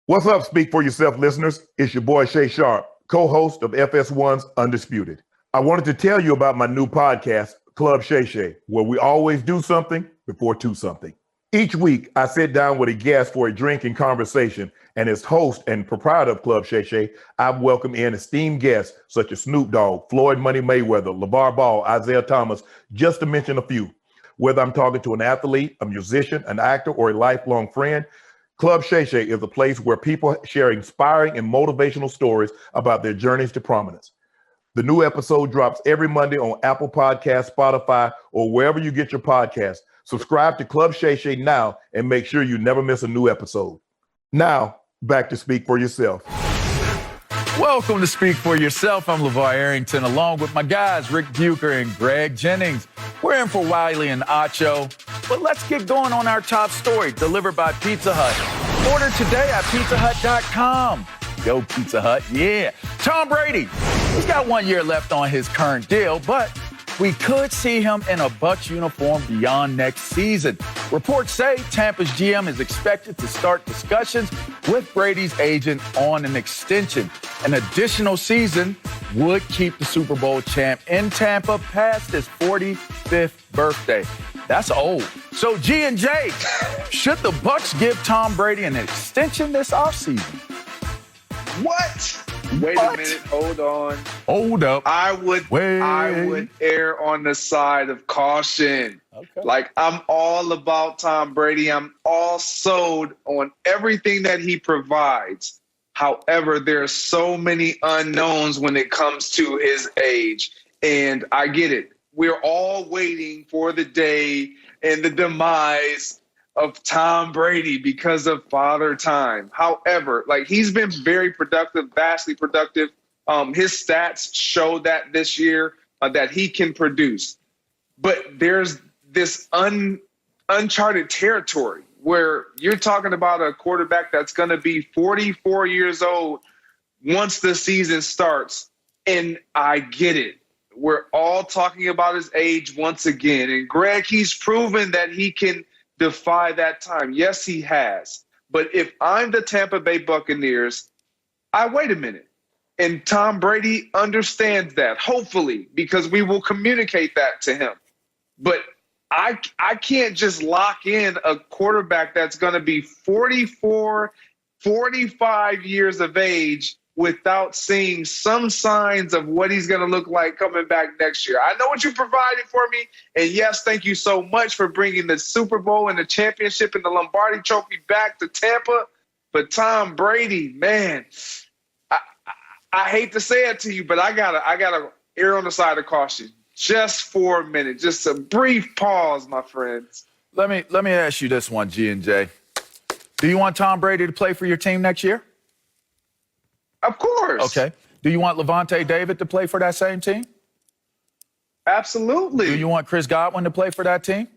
What's up, Speak For Yourself listeners? It's your boy Shay Sharp, co-host of FS1's Undisputed. I wanted to tell you about my new podcast, Club Shay Shay, where we always do something before two something. Each week, I sit down with a guest for a drink and conversation, and as host and proprietor of Club Shay Shay, I've welcomed in esteemed guests such as Snoop Dogg, Floyd Money Mayweather, LeVar Ball, Isaiah Thomas, just to mention a few. Whether I'm talking to an athlete, a musician, an actor, or a lifelong friend, Club Shay Shay is a place where people share inspiring and motivational stories about their journeys to prominence. The new episode drops every Monday on Apple Podcasts, Spotify, or wherever you get your podcasts. Subscribe to Club Shay Shay now and make sure you never miss a new episode. Now, back to Speak For Yourself. Welcome to Speak For Yourself. I'm LeVar Arrington, along with my guys, Rick Bucher and Greg Jennings. We're in for Wiley and Acho, but let's get going on our top story, delivered by Pizza Hut. Order today at pizzahut.com. Go Pizza Hut, yeah. Tom Brady, he's got 1 year left on his current deal, but we could see him in a Bucs uniform beyond next season. Reports say Tampa's GM is expected to start discussions with Brady's agent on an extension. An additional season would keep the Super Bowl champ in Tampa past his 45th birthday. That's old. So G&J, should the Bucs give Tom Brady an extension this offseason? What? Wait a minute. Hold on. Hold up. I would err on the side of caution. Okay. Like, I'm all about Tom Brady. I'm all sold on everything that he provides. However, there are so many unknowns when it comes to his age. And I get it. We're all waiting for the day and the demise of Tom Brady because of Father Time. However, like, he's been very productive, vastly productive. His stats show that this year that he can produce. But there's this uncharted territory where you're talking about a quarterback that's going to be 44 years old once the season starts. And I get it. We're all talking about his age once again. And Greg, he's proven that he can defy that time. Yes, he has. But if I'm the Tampa Bay Buccaneers, I wait a minute. And Tom Brady understands that, hopefully, because we will communicate that to him. But I can't just lock in a quarterback that's going to be 44, 45 years of age without seeing some signs of what he's going to look like coming back next year. I know what you provided for me. And yes, thank you so much for bringing the Super Bowl and the championship and the Lombardi Trophy back to Tampa. But Tom Brady, man, I hate to say it to you, but I gotta err on the side of caution just for a minute. Just a brief pause, my friends. Let me ask you this one, G&J. Do you want Tom Brady to play for your team next year? Of course. Okay. Do you want Levante David to play for that same team? Absolutely. Do you want Chris Godwin to play for that team?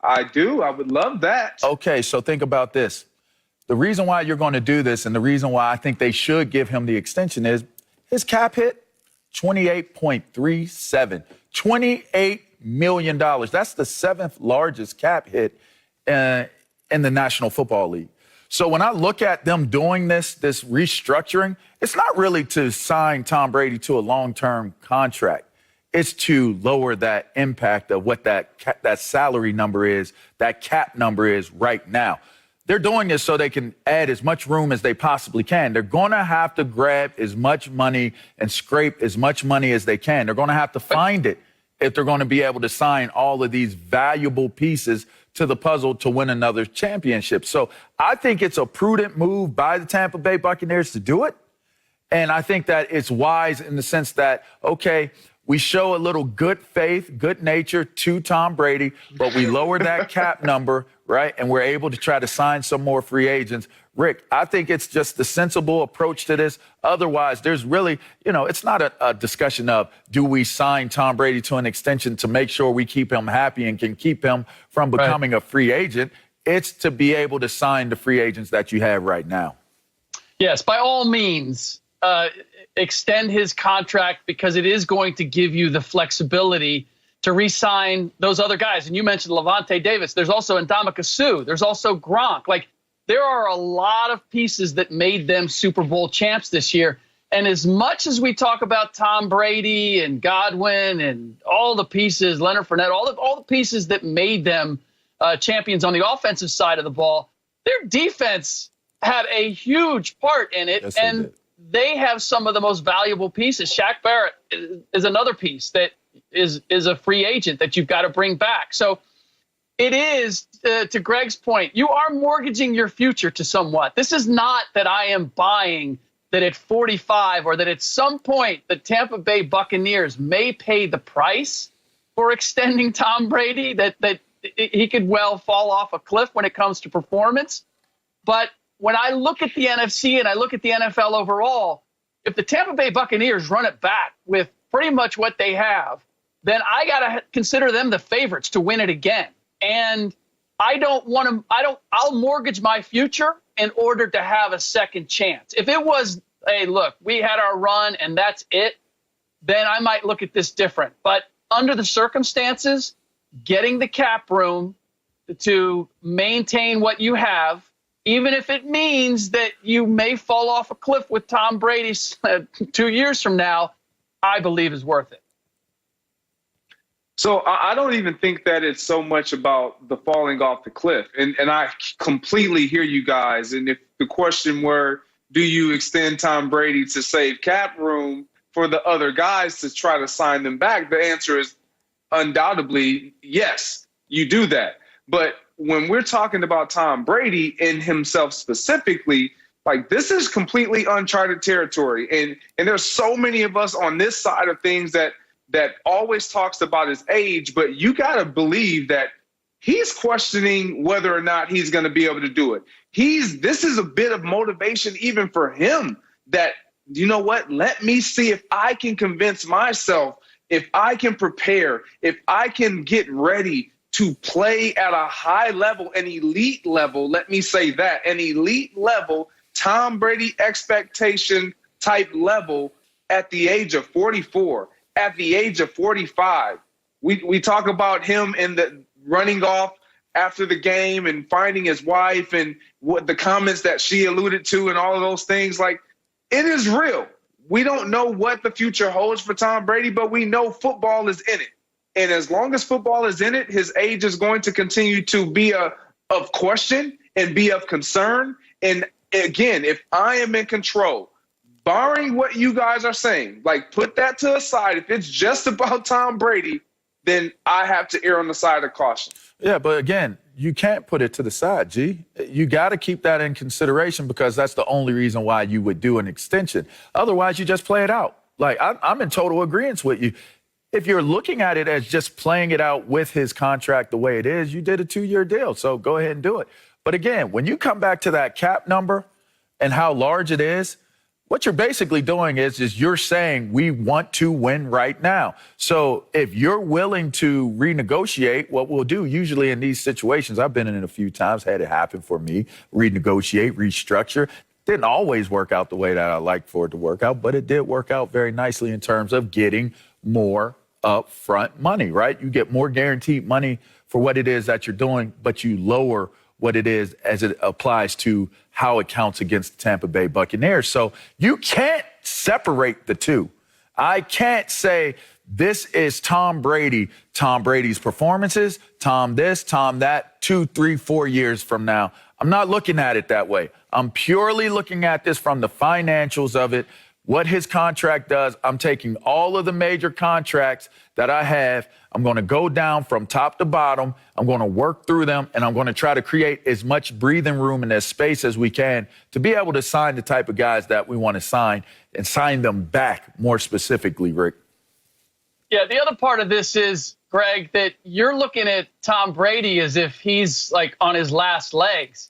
I do. I would love that. Okay, so think about this. The reason why you're going to do this and the reason why I think they should give him the extension is his cap hit, $28.37. $28 million. That's the seventh largest cap hit in the National Football League. So when I look at them doing this restructuring, it's not really to sign Tom Brady to a long-term contract. It's to lower that impact of what that salary number is, that cap number is right now. They're doing this so they can add as much room as they possibly can. They're going to have to grab as much money and scrape as much money as they can. They're going to have to find it if they're going to be able to sign all of these valuable pieces to the puzzle to win another championship. So I think it's a prudent move by the Tampa Bay Buccaneers to do it. And I think that it's wise in the sense that, okay, we show a little good faith, good nature to Tom Brady, but we lower that cap number, right? And we're able to try to sign some more free agents. Rick, I think it's just the sensible approach to this. Otherwise, there's really, it's not a discussion of do we sign Tom Brady to an extension to make sure we keep him happy and can keep him from becoming a free agent. It's to be able to sign the free agents that you have right now. Yes, by all means, extend his contract because it is going to give you the flexibility to re-sign those other guys. And you mentioned Levante Davis. There's also Ndamukong Suh. There's also Gronk. Like, there are a lot of pieces that made them Super Bowl champs this year. And as much as we talk about Tom Brady and Godwin and all the pieces, Leonard Fournette, all the pieces that made them champions on the offensive side of the ball, their defense had a huge part in it. Yes, and they have some of the most valuable pieces. Shaq Barrett is another piece that is a free agent that you've got to bring back. So it is, to Greg's point, you are mortgaging your future to somewhat. This is not that I am buying that at 45 or that at some point the Tampa Bay Buccaneers may pay the price for extending Tom Brady, that he could well fall off a cliff when it comes to performance. But when I look at the NFC and I look at the NFL overall, if the Tampa Bay Buccaneers run it back with pretty much what they have, then I got to consider them the favorites to win it again. And I'll mortgage my future in order to have a second chance. If it was, hey, look, we had our run and that's it, then I might look at this different. But under the circumstances, getting the cap room to maintain what you have, even if it means that you may fall off a cliff with Tom Brady 2 years from now, I believe is worth it. So I don't even think that it's so much about the falling off the cliff. And I completely hear you guys. And if the question were, do you extend Tom Brady to save cap room for the other guys to try to sign them back? The answer is undoubtedly yes, you do that. But when we're talking about Tom Brady and himself specifically, like, this is completely uncharted territory. And there's so many of us on this side of things that always talks about his age, but you got to believe that he's questioning whether or not he's going to be able to do it. This is a bit of motivation even for him that, you know what, let me see if I can convince myself, if I can prepare, if I can get ready to play at a high level, an elite level, let me say that, an elite level, Tom Brady expectation type level at the age of 44. At the age of 45, we talk about him in the running off after the game and finding his wife and what the comments that she alluded to and all of those things. Like, it is real. We don't know what the future holds for Tom Brady, but we know football is in it. And as long as football is in it, his age is going to continue to be of question and be of concern. And again, if I am in control, barring what you guys are saying, like, put that to the side. If it's just about Tom Brady, then I have to err on the side of caution. Yeah, but again, you can't put it to the side, G. You got to keep that in consideration because that's the only reason why you would do an extension. Otherwise, you just play it out. Like, I'm in total agreement with you. If you're looking at it as just playing it out with his contract the way it is, you did a 2-year deal, so go ahead and do it. But again, when you come back to that cap number and how large it is, what you're basically doing is you're saying we want to win right now. So if you're willing to renegotiate, what we'll do usually in these situations, I've been in it a few times, had it happen for me, renegotiate, restructure. Didn't always work out the way that I like for it to work out, but it did work out very nicely in terms of getting more upfront money, right? You get more guaranteed money for what it is that you're doing, but you lower what it is as it applies to how it counts against the Tampa Bay Buccaneers. So you can't separate the two. I can't say this is Tom Brady, Tom Brady's performances, Tom this, Tom that, 2, 3, 4 years from now. I'm not looking at it that way. I'm purely looking at this from the financials of it, what his contract does. I'm taking all of the major contracts that I have. I'm going to go down from top to bottom. I'm going to work through them, and I'm going to try to create as much breathing room and as space as we can to be able to sign the type of guys that we want to sign and sign them back more specifically, Rick. Yeah, the other part of this is, Greg, that you're looking at Tom Brady as if he's like on his last legs.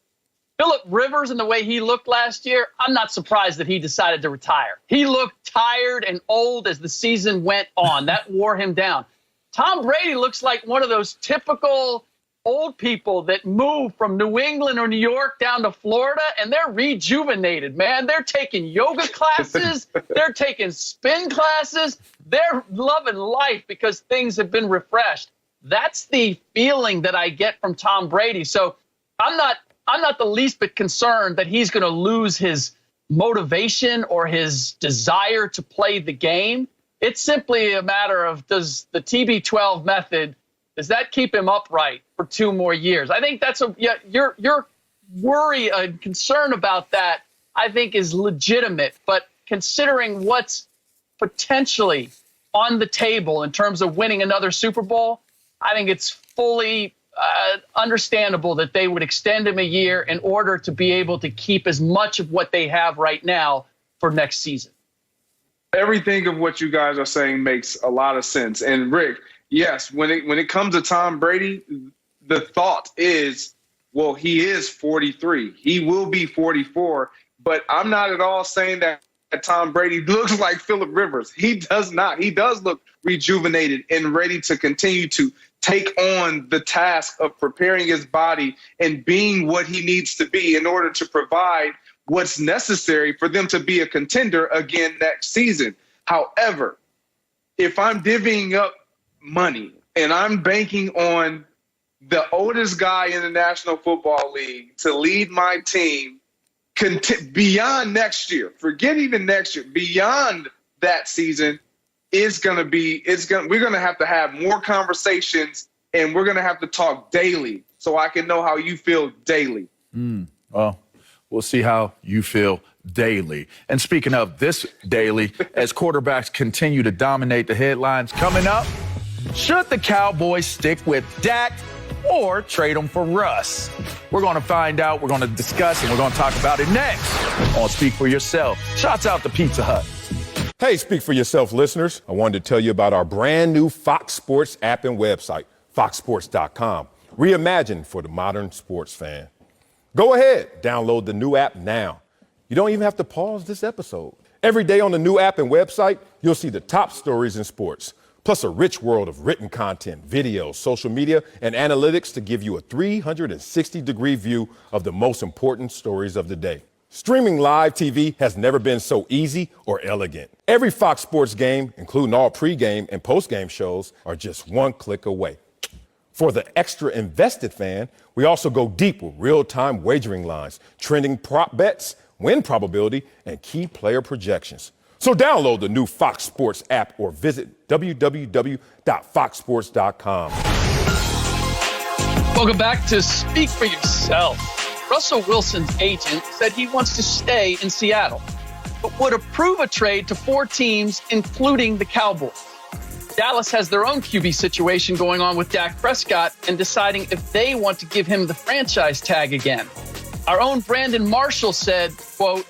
Phillip Rivers and the way he looked last year, I'm not surprised that he decided to retire. He looked tired and old as the season went on. That wore him down. Tom Brady looks like one of those typical old people that move from New England or New York down to Florida, and they're rejuvenated, man. They're taking yoga classes. They're taking spin classes. They're loving life because things have been refreshed. That's the feeling that I get from Tom Brady. So I'm not I'm not the least bit concerned that he's going to lose his motivation or his desire to play the game. It's simply a matter of, does the TB12 method, does that keep him upright for 2 more years? I think that's your worry and concern about that, I think, is legitimate. But considering what's potentially on the table in terms of winning another Super Bowl, I think it's fully understandable that they would extend him a year in order to be able to keep as much of what they have right now for next season. Everything of what you guys are saying makes a lot of sense. And Rick, yes, when it comes to Tom Brady, the thought is, well, he is 43. He will be 44. But I'm not at all saying that Tom Brady looks like Phillip Rivers. He does not. He does look rejuvenated and ready to continue to take on the task of preparing his body and being what he needs to be in order to provide what's necessary for them to be a contender again next season. However, if I'm divvying up money and I'm banking on the oldest guy in the National Football League to lead my team beyond next year, forget even next year, beyond that season, we're going to have more conversations, and we're going to have to talk daily so I can know how you feel daily. Well, we'll see how you feel daily. And speaking of this daily, as quarterbacks continue to dominate the headlines coming up, should the Cowboys stick with Dak or trade him for Russ? We're going to find out, we're going to discuss, and we're going to talk about it next on Speak for Yourself. Shouts out to Pizza Hut. Hey, Speak for Yourself listeners. I wanted to tell you about our brand new Fox Sports app and website, foxsports.com. Reimagined for the modern sports fan. Go ahead, download the new app now. You don't even have to pause this episode. Every day on the new app and website, you'll see the top stories in sports, plus a rich world of written content, videos, social media, and analytics to give you a 360-degree view of the most important stories of the day. Streaming live TV has never been so easy or elegant. Every Fox Sports game, including all pregame and postgame shows, are just one click away. For the extra invested fan, we also go deep with real-time wagering lines, trending prop bets, win probability, and key player projections. So download the new Fox Sports app or visit www.foxsports.com. Welcome back to Speak for Yourself. Russell Wilson's agent said he wants to stay in Seattle, but would approve a trade to 4 teams, including the Cowboys. Dallas has their own QB situation going on with Dak Prescott and deciding if they want to give him the franchise tag again. Our own Brandon Marshall said, quote,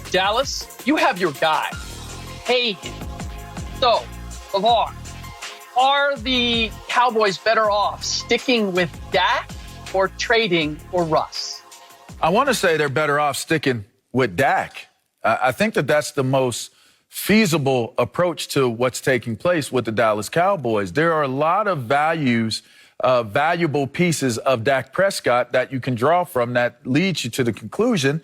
Dallas, you have your guy. Pay him. So, LeVar, are the Cowboys better off sticking with Dak or trading for Russ? I want to say they're better off sticking with Dak. I think that's the most feasible approach to what's taking place with the Dallas Cowboys. There are a lot of valuable pieces of Dak Prescott that you can draw from that leads you to the conclusion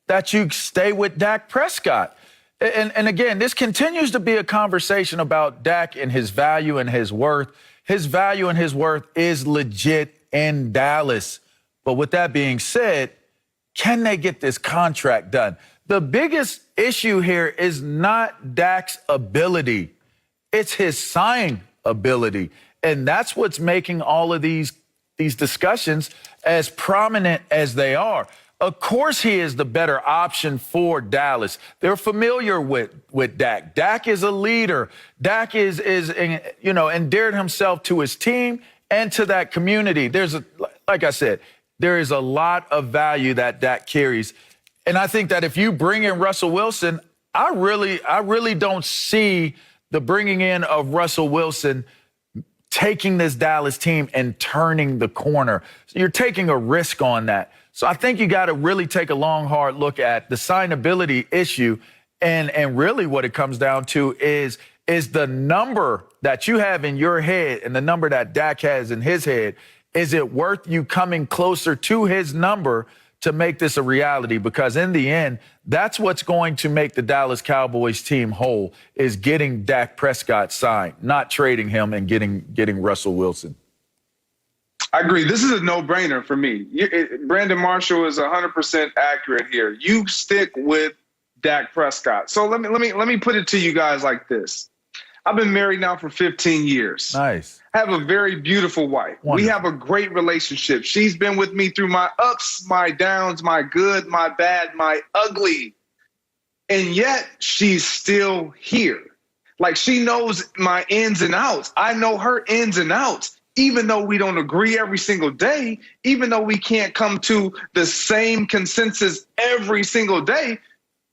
that you stay with Dak Prescott. And again, this continues to be a conversation about Dak and his value and his worth. His value and his worth is legit in Dallas. But with that being said, can they get this contract done? The biggest issue here is not Dak's ability. It's his sign ability. And that's what's making all of these discussions as prominent as they are. Of course, he is the better option for Dallas. They're familiar with Dak. Dak is a leader. Dak is endeared himself to his team and to that community. Like I said, there is a lot of value that Dak carries. And I think that if you bring in Russell Wilson, I really don't see the bringing in of Russell Wilson taking this Dallas team and turning the corner. So you're taking a risk on that. So I think you got to really take a long, hard look at the signability issue. And really what it comes down to is the number that you have in your head and the number that Dak has in his head. Is it worth you coming closer to his number to make this a reality? Because in the end, that's what's going to make the Dallas Cowboys team whole, is getting Dak Prescott signed, not trading him and getting Russell Wilson. I agree. This is a no-brainer for me. Brandon Marshall is 100% accurate here. You stick with Dak Prescott. So let me put it to you guys like this. I've been married now for 15 years. Nice. I have a very beautiful wife. Wonderful. We have a great relationship. She's been with me through my ups, my downs, my good, my bad, my ugly. And yet she's still here. Like, she knows my ins and outs. I know her ins and outs. Even though we don't agree every single day, even though we can't come to the same consensus every single day,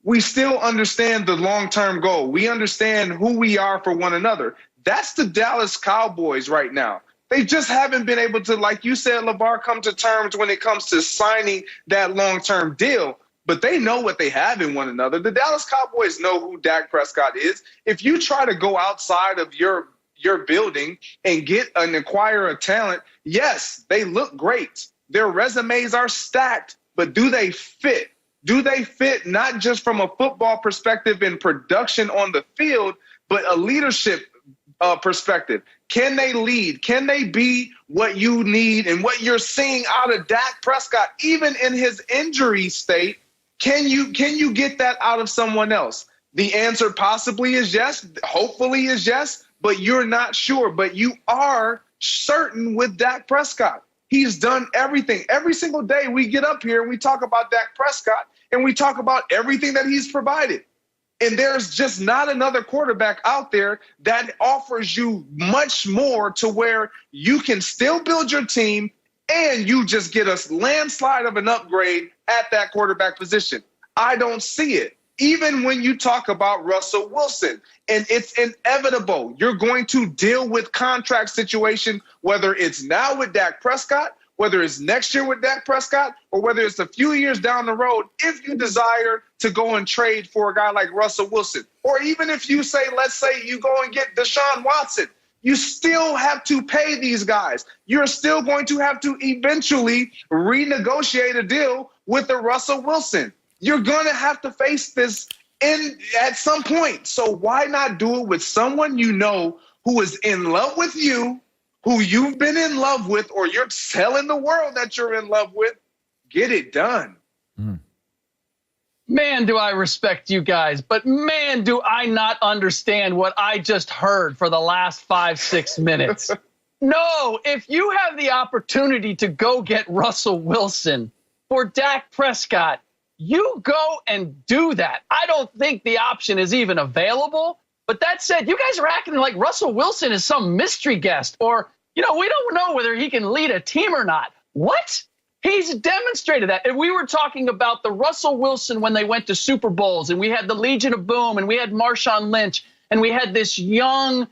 we still understand the long-term goal. We understand who we are for one another. That's the Dallas Cowboys right now. They just haven't been able to, like you said, LeVar, come to terms when it comes to signing that long-term deal. But they know what they have in one another. The Dallas Cowboys know who Dak Prescott is. If you try to go outside of your building and acquire a talent, yes, they look great. Their resumes are stacked, but do they fit? Do they fit not just from a football perspective and production on the field, but a leadership perspective? Can they lead? Can they be what you need and what you're seeing out of Dak Prescott, even in his injury state? Can you get that out of someone else? The answer possibly is yes. Hopefully is yes. But you're not sure. But you are certain with Dak Prescott. He's done everything. Every single day we get up here and we talk about Dak Prescott and we talk about everything that he's provided. And there's just not another quarterback out there that offers you much more to where you can still build your team and you just get a landslide of an upgrade at that quarterback position. I don't see it. Even when you talk about Russell Wilson, and it's inevitable, you're going to deal with contract situation, whether it's now with Dak Prescott, whether it's next year with Dak Prescott, or whether it's a few years down the road, if you desire to go and trade for a guy like Russell Wilson. Or even if you say, let's say you go and get Deshaun Watson, you still have to pay these guys. You're still going to have to eventually renegotiate a deal with the Russell Wilson. You're going to have to face this at some point. So why not do it with someone you know who is in love with you, who you've been in love with, or you're telling the world that you're in love with? Get it done. Man, do I respect you guys, but man, do I not understand what I just heard for the last 5-6 minutes. No, if you have the opportunity to go get Russell Wilson for Dak Prescott, you go and do that. I don't think the option is even available. But that said, you guys are acting like Russell Wilson is some mystery guest, or, we don't know whether he can lead a team or not. What? He's demonstrated that. And we were talking about the Russell Wilson when they went to Super Bowls, and we had the Legion of Boom, and we had Marshawn Lynch, and we had this young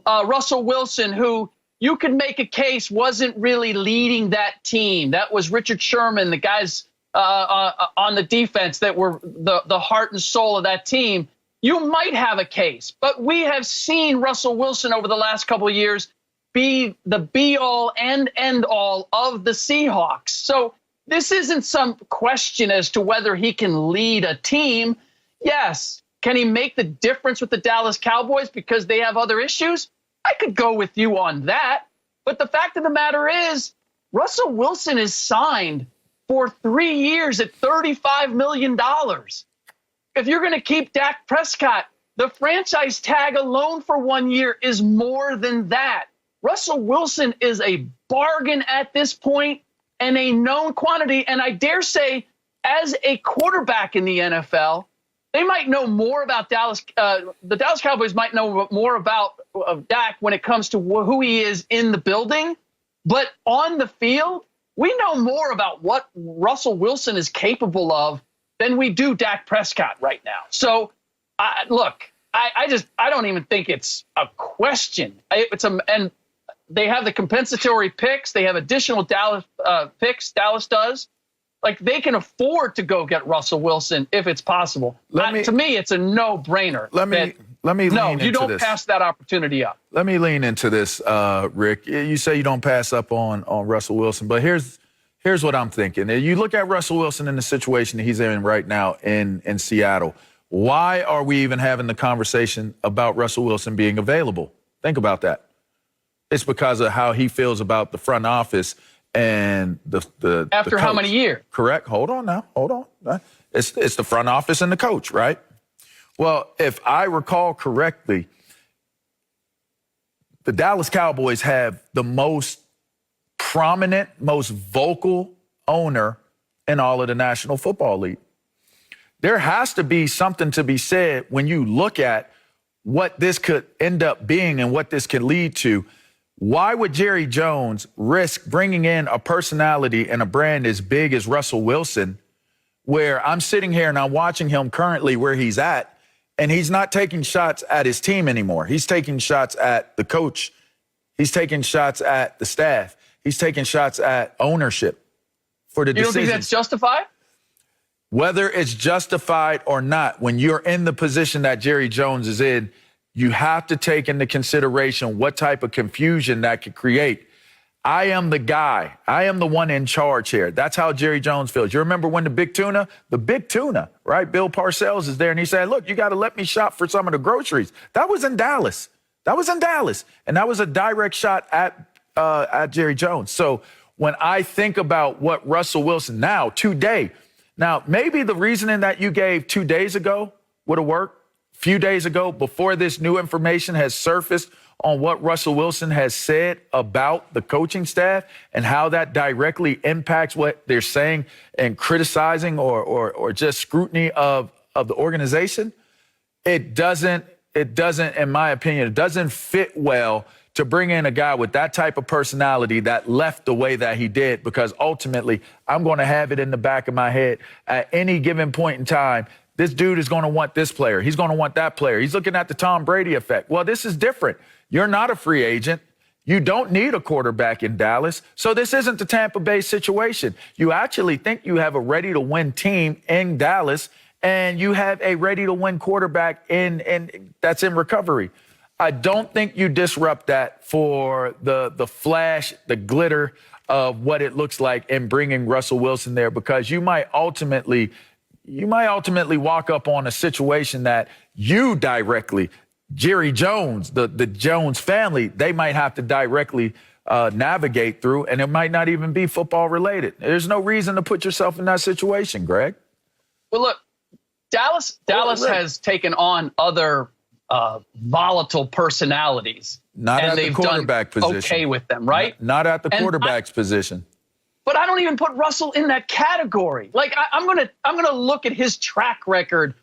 Russell Wilson who you could make a case wasn't really leading that team. That was Richard Sherman, the guys on the defense that were the heart and soul of that team. You might have a case, but we have seen Russell Wilson over the last couple of years be the be-all and end-all of the Seahawks. So this isn't some question as to whether he can lead a team. Yes. Can he make the difference with the Dallas Cowboys because they have other issues? I could go with you on that. But the fact of the matter is, Russell Wilson is signed for 3 years at $35 million. If you're going to keep Dak Prescott, the franchise tag alone for 1 year is more than that. Russell Wilson is a bargain at this point and a known quantity. And I dare say, as a quarterback in the NFL, they might know more about Dallas. The Dallas Cowboys might know more about Dak when it comes to who he is in the building. But on the field, we know more about what Russell Wilson is capable of than we do Dak Prescott right now. So, look, I don't even think it's a question. And they have the compensatory picks. They have additional Dallas picks. Dallas does. Like, they can afford to go get Russell Wilson if it's possible. To me, it's a no-brainer. Let me lean into this. No, you don't pass that opportunity up. Let me lean into this, Rick. You say you don't pass up on Russell Wilson, but here's what I'm thinking. You look at Russell Wilson in the situation that he's in right now in Seattle. Why are we even having the conversation about Russell Wilson being available? Think about that. It's because of how he feels about the front office and the After the how coach. many years? Correct. Hold on. It's the front office and the coach, right? Well, if I recall correctly, the Dallas Cowboys have the most prominent, most vocal owner in all of the National Football League. There has to be something to be said when you look at what this could end up being and what this could lead to. Why would Jerry Jones risk bringing in a personality and a brand as big as Russell Wilson, where I'm sitting here and I'm watching him currently where he's at, and he's not taking shots at his team anymore. He's taking shots at the coach. He's taking shots at the staff. He's taking shots at ownership for the decisions. You don't think that's justified? Whether it's justified or not, when you're in the position that Jerry Jones is in, you have to take into consideration what type of confusion that could create. I am the guy. I am the one in charge here. That's how Jerry Jones feels. You remember when the big tuna, right? Bill Parcells is there, and he said, look, you got to let me shop for some of the groceries. That was in Dallas. And that was a direct shot at Jerry Jones. So when I think about what Russell Wilson now, maybe the reasoning that you gave 2 days ago would have worked. A few days ago, before this new information has surfaced on what Russell Wilson has said about the coaching staff and how that directly impacts what they're saying and criticizing or just scrutiny of the organization, it doesn't, in my opinion, it doesn't fit well to bring in a guy with that type of personality that left the way that he did, because ultimately I'm going to have it in the back of my head at any given point in time. This dude is going to want this player. He's going to want that player. He's looking at the Tom Brady effect. Well, this is different. You're not a free agent. You don't need a quarterback in Dallas. So this isn't the Tampa Bay situation. You actually think you have a ready-to-win team in Dallas, and you have a ready-to-win quarterback that's in recovery. I don't think you disrupt that for the flash, the glitter of what it looks like in bringing Russell Wilson there, because you might ultimately walk up on a situation that you directly, Jerry Jones, the Jones family, they might have to directly navigate through, and it might not even be football related. There's no reason to put yourself in that situation, Greg. Well, look, Dallas has taken on other volatile personalities. Not and at they've the quarterback done position. Okay with them, right? Not at the quarterback's position. But I don't even put Russell in that category. Like I'm gonna look at his track record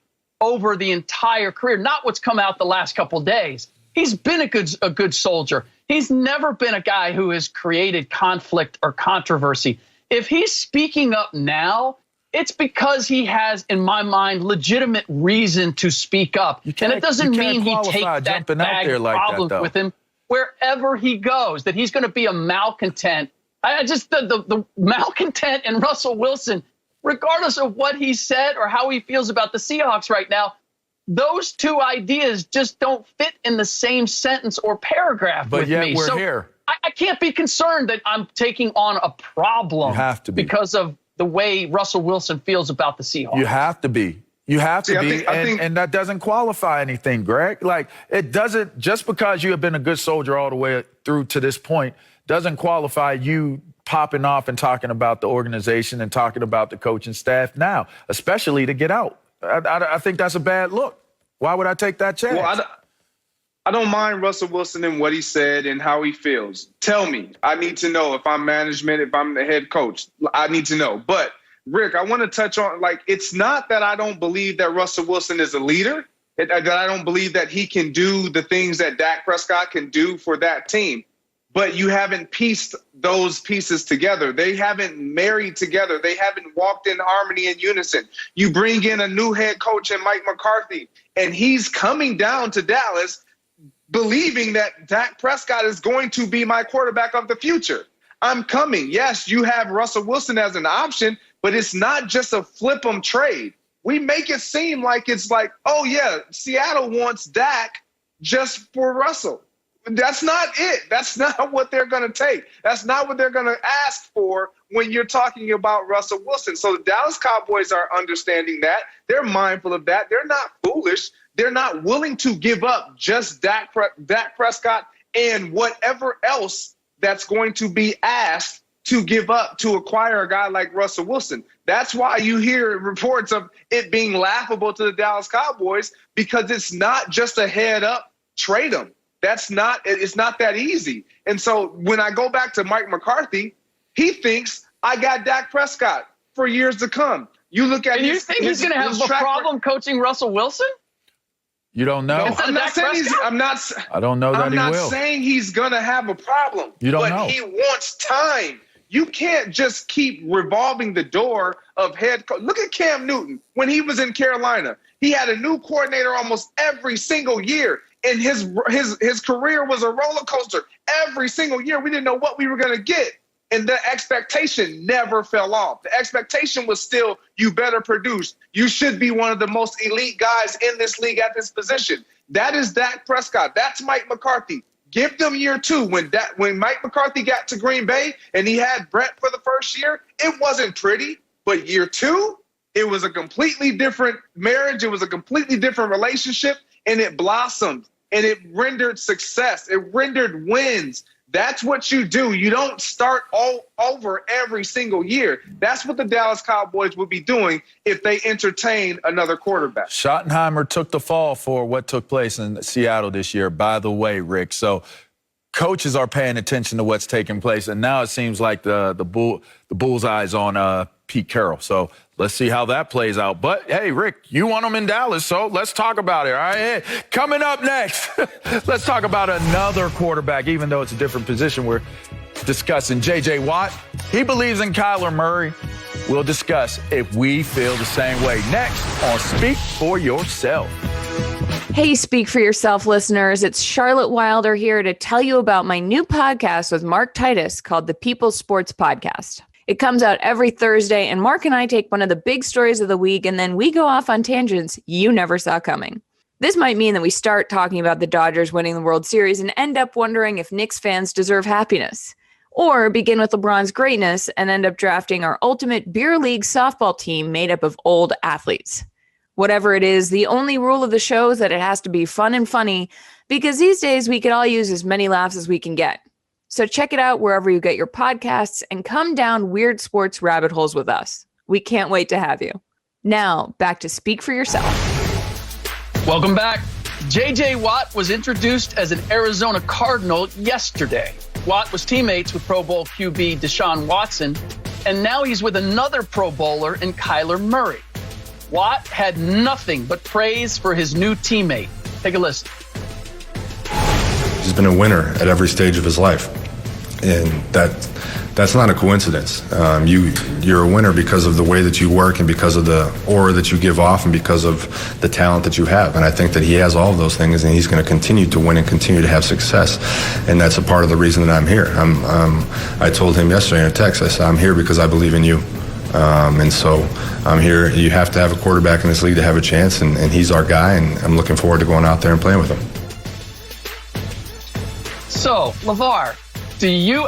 over the entire career, not what's come out the last couple of days. He's been a good soldier. He's never been a guy who has created conflict or controversy. If he's speaking up now, it's because he has, in my mind, legitimate reason to speak up. And it doesn't mean he takes that bag problems with him wherever he goes, that he's going to be a malcontent. The malcontent in Russell Wilson, regardless of what he said or how he feels about the Seahawks right now, those two ideas just don't fit in the same sentence or paragraph with me. But yet we're here. I can't be concerned that I'm taking on a problem. You have to be. Because of the way Russell Wilson feels about the Seahawks. You have to be. You have to be, I think and that doesn't qualify anything, Greg. Like, it doesn't, just because you have been a good soldier all the way through to this point, doesn't qualify you popping off and talking about the organization and talking about the coaching staff now, especially to get out. I think that's a bad look. Why would I take that chance? Well, I don't mind Russell Wilson and what he said and how he feels. Tell me. I need to know if I'm management, if I'm the head coach. I need to know. But, Rick, I want to touch on, it's not that I don't believe that Russell Wilson is a leader, that I don't believe that he can do the things that Dak Prescott can do for that team. But you haven't pieced those pieces together. They haven't married together. They haven't walked in harmony and unison. You bring in a new head coach in Mike McCarthy, and he's coming down to Dallas believing that Dak Prescott is going to be my quarterback of the future. I'm coming. Yes, you have Russell Wilson as an option, but it's not just a flip 'em trade. We make it seem like it's like, oh, yeah, Seattle wants Dak just for Russell. That's not it. That's not what they're going to take. That's not what they're going to ask for when you're talking about Russell Wilson. So the Dallas Cowboys are understanding that. They're mindful of that. They're not foolish. They're not willing to give up just Dak Prescott and whatever else that's going to be asked to give up to acquire a guy like Russell Wilson. That's why you hear reports of it being laughable to the Dallas Cowboys, because it's not just a head up trade him. It's not that easy. And so when I go back to Mike McCarthy, he thinks I got Dak Prescott for years to come. You look at and you think he's going to have a problem coaching Russell Wilson? You don't know. I'm not saying I don't know that he will. I'm not saying he's going to have a problem. You don't know. But he wants time. You can't just keep revolving the door of head coach. Look at Cam Newton when he was in Carolina. He had a new coordinator almost every single year, and his career was a roller coaster. Every single year, we didn't know what we were going to get, and the expectation never fell off. The expectation was still, you better produce. You should be one of the most elite guys in this league at this position. That is Dak Prescott. That's Mike McCarthy. Give them year two. When Mike McCarthy got to Green Bay and he had Brett for the first year, it wasn't pretty. But year two, it was a completely different marriage. It was a completely different relationship, and it blossomed, and it rendered success. It rendered wins. That's what you do. You don't start all over every single year. That's what the Dallas Cowboys would be doing if they entertain another quarterback. Schottenheimer took the fall for what took place in Seattle this year, by the way, Rick. So coaches are paying attention to what's taking place, and now it seems like the bullseye's on Pete Carroll. So let's see how that plays out. But, hey, Rick, you want them in Dallas, so let's talk about it, all right? Hey, coming up next, let's talk about another quarterback, even though it's a different position. We're discussing J.J. Watt. He believes in Kyler Murray. We'll discuss if we feel the same way next on Speak for Yourself. Hey, Speak for Yourself listeners. It's Charlotte Wilder here to tell you about my new podcast with Mark Titus called the People's Sports Podcast. It comes out every Thursday, and Mark and I take one of the big stories of the week, and then we go off on tangents you never saw coming. This might mean that we start talking about the Dodgers winning the World Series and end up wondering if Knicks fans deserve happiness. Or begin with LeBron's greatness and end up drafting our ultimate beer league softball team made up of old athletes. Whatever it is, the only rule of the show is that it has to be fun and funny, because these days we could all use as many laughs as we can get. So check it out wherever you get your podcasts and come down weird sports rabbit holes with us. We can't wait to have you. Now, back to Speak for Yourself. Welcome back. J.J. Watt was introduced as an Arizona Cardinal yesterday. Watt was teammates with Pro Bowl QB Deshaun Watson, and now he's with another Pro Bowler in Kyler Murray. Watt had nothing but praise for his new teammate. Take a listen. He's been a winner at every stage of his life, and that's not a coincidence. You're a winner because of the way that you work and because of the aura that you give off and because of the talent that you have. And I think that he has all of those things, and he's going to continue to win and continue to have success. And that's a part of the reason that I'm here. I told him yesterday in a text, I said, I'm here because I believe in you. And so I'm here. You have to have a quarterback in this league to have a chance, and he's our guy, and I'm looking forward to going out there and playing with him. So, LeVar,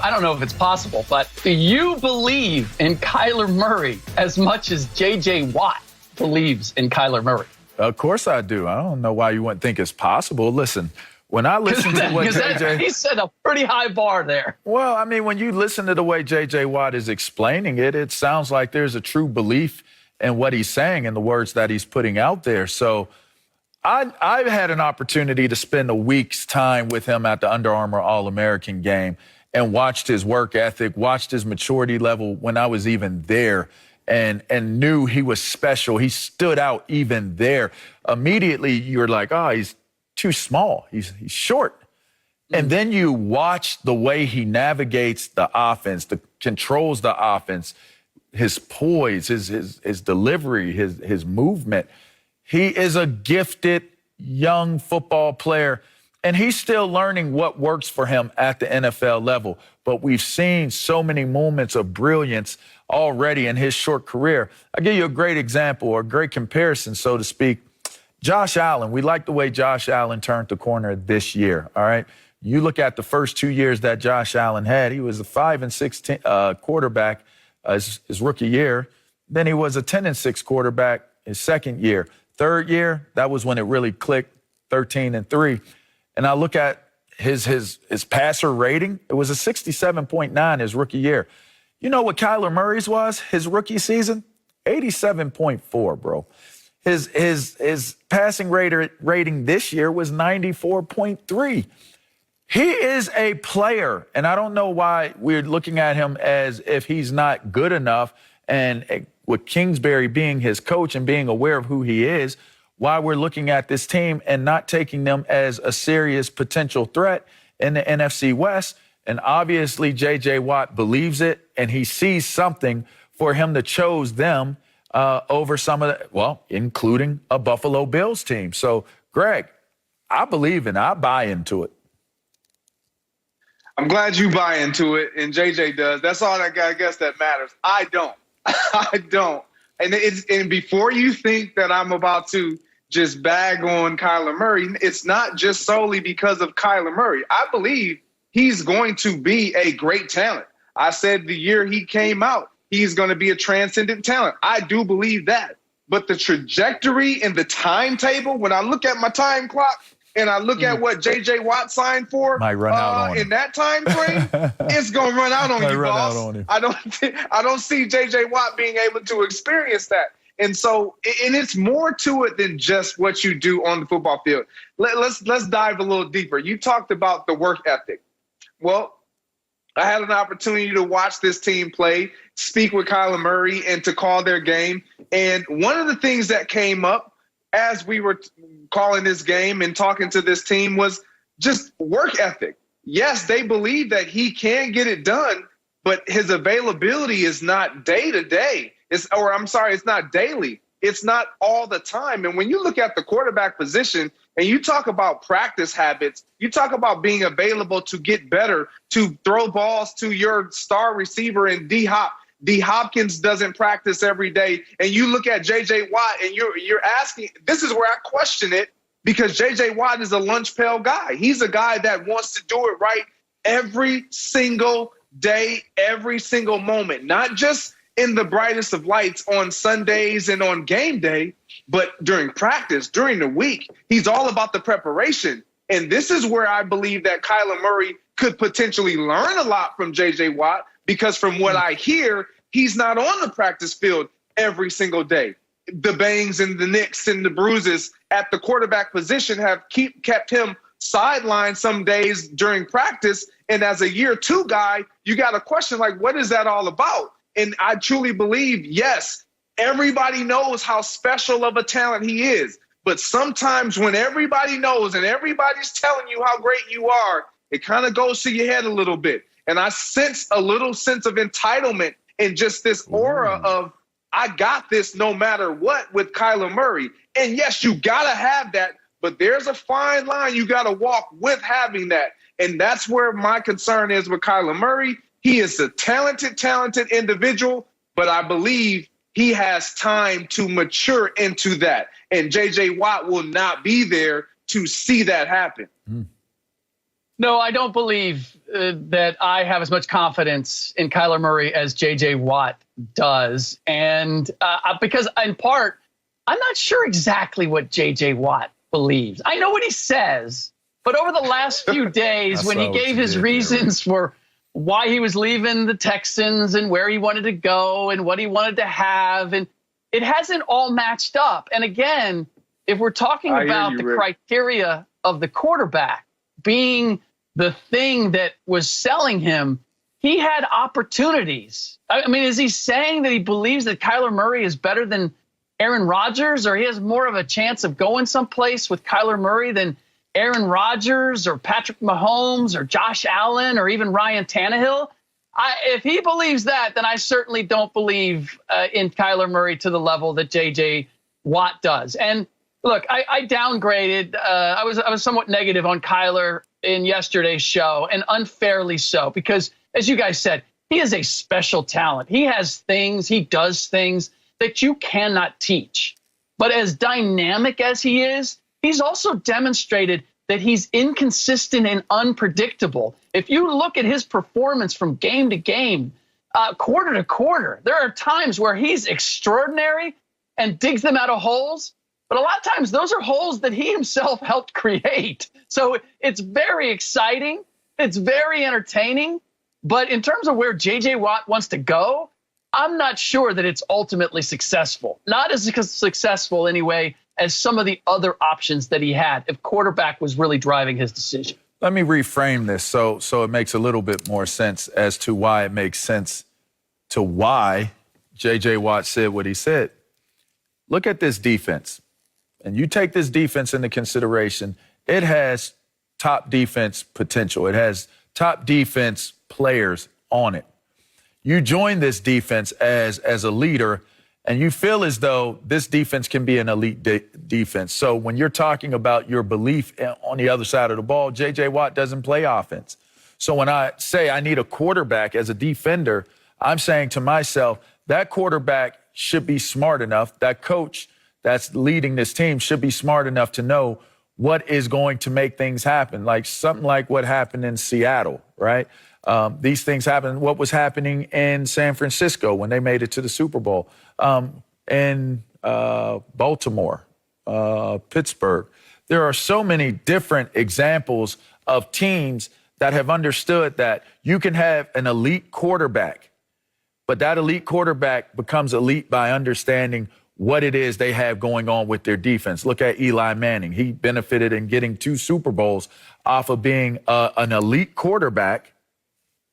I don't know if it's possible, but do you believe in Kyler Murray as much as J.J. Watt believes in Kyler Murray? Of course I do. I don't know why you wouldn't think it's possible. Listen, when I listen to what J.J. He set a pretty high bar there. Well, I mean, when you listen to the way J.J. Watt is explaining it, it sounds like there's a true belief in what he's saying and the words that he's putting out there. So I've had an opportunity to spend a week's time with him at the Under Armour All-American game and watched his work ethic, watched his maturity level when I was even there, and knew he was special. He stood out even there. Immediately, you're like, oh, he's too small. He's short. And then you watch the way he navigates the offense, controls the offense, his poise, his delivery, his movement. He is a gifted young football player, and he's still learning what works for him at the NFL level. But we've seen so many moments of brilliance already in his short career. I'll give you a great example, or a great comparison, so to speak. Josh Allen, we like the way Josh Allen turned the corner this year, all right? You look at the first 2 years that Josh Allen had, he was a 5-6 quarterback his rookie year. Then he was a 10-6 quarterback his second year. Third year, that was when it really clicked, 13-3. And I look at his passer rating, it was a 67.9 his rookie year. You know what Kyler Murray's was his rookie season? 87.4, bro. His passing rating this year was 94.3. He is a player, and I don't know why we're looking at him as if he's not good enough. And with Kingsbury being his coach and being aware of who he is, why we're looking at this team and not taking them as a serious potential threat in the NFC West. And obviously, J.J. Watt believes it, and he sees something for him to choose them over some of the, well, including a Buffalo Bills team. So, Greg, I believe and I buy into it. I'm glad you buy into it, and JJ does. That's all I guess that matters. I don't. I don't. And before you think that I'm about to just bag on Kyler Murray, it's not just solely because of Kyler Murray. I believe he's going to be a great talent. I said the year he came out, he's going to be a transcendent talent. I do believe that. But the trajectory and the timetable, when I look at my time clock, and I look at what J.J. Watt signed for in that time frame, it's going to run out on you, boss. I don't see J.J. Watt being able to experience that. And so, and it's more to it than just what you do on the football field. Let's dive a little deeper. You talked about the work ethic. Well, I had an opportunity to watch this team play, speak with Kyler Murray, and to call their game. And one of the things that came up as we were calling this game and talking to this team was just work ethic. Yes, they believe that he can get it done, but his availability is not day to day. It's not daily. It's not all the time. And when you look at the quarterback position and you talk about practice habits, you talk about being available to get better, to throw balls to your star receiver in D-Hop. D. Hopkins doesn't practice every day. And you look at J.J. Watt and you're asking, this is where I question it, because J.J. Watt is a lunch pail guy. He's a guy that wants to do it right every single day, every single moment, not just in the brightest of lights on Sundays and on game day, but during practice, during the week. He's all about the preparation. And this is where I believe that Kyler Murray could potentially learn a lot from J.J. Watt, because from what I hear, he's not on the practice field every single day. The bangs and the nicks and the bruises at the quarterback position have kept him sidelined some days during practice. And as a year two guy, you got a question like, what is that all about? And I truly believe, yes, everybody knows how special of a talent he is. But sometimes when everybody knows and everybody's telling you how great you are, it kind of goes to your head a little bit. And I sense a little sense of entitlement and just this aura of, I got this no matter what with Kyler Murray. And yes, you got to have that, but there's a fine line you got to walk with having that. And that's where my concern is with Kyler Murray. He is a talented individual, but I believe he has time to mature into that. And J.J. Watt will not be there to see that happen. No, I don't believe that I have as much confidence in Kyler Murray as J.J. Watt does. And because in part, I'm not sure exactly what J.J. Watt believes. I know what he says, but over the last few days when he gave his reasons for why he was leaving the Texans and where he wanted to go and what he wanted to have, and it hasn't all matched up. And again, if we're talking about the criteria of the quarterback being the thing that was selling him, he had opportunities. I mean, is he saying that he believes that Kyler Murray is better than Aaron Rodgers, or he has more of a chance of going someplace with Kyler Murray than Aaron Rodgers or Patrick Mahomes or Josh Allen or even Ryan Tannehill? If he believes that, then I certainly don't believe in Kyler Murray to the level that J.J. Watt does. And look, I downgraded. I was somewhat negative on Kyler in yesterday's show, and unfairly so, because as you guys said, he is a special talent. He has things, he does things that you cannot teach. But as dynamic as he is, he's also demonstrated that he's inconsistent and unpredictable. If you look at his performance from game to game, quarter to quarter, there are times where he's extraordinary and digs them out of holes. But a lot of times those are holes that he himself helped create. So it's very exciting. It's very entertaining. But in terms of where J.J. Watt wants to go, I'm not sure that it's ultimately successful. Not as successful, anyway, as some of the other options that he had if quarterback was really driving his decision. Let me reframe this so it makes a little bit more sense as to why it makes sense to why J.J. Watt said what he said. Look at this defense. And you take this defense into consideration, it has top defense potential. It has top defense players on it. You join this defense as a leader, and you feel as though this defense can be an elite defense. So when you're talking about your belief on the other side of the ball, J.J. Watt doesn't play offense. So when I say I need a quarterback as a defender, I'm saying to myself, that quarterback should be smart enough, that coach that's leading this team should be smart enough to know what is going to make things happen, like something like what happened in Seattle, right? These things happen. What was happening in San Francisco when they made it to the Super Bowl, in Baltimore, Pittsburgh. There are so many different examples of teams that have understood that you can have an elite quarterback, but that elite quarterback becomes elite by understanding what it is they have going on with their defense. Look at Eli Manning. He benefited in getting 2 Super Bowls off of being an elite quarterback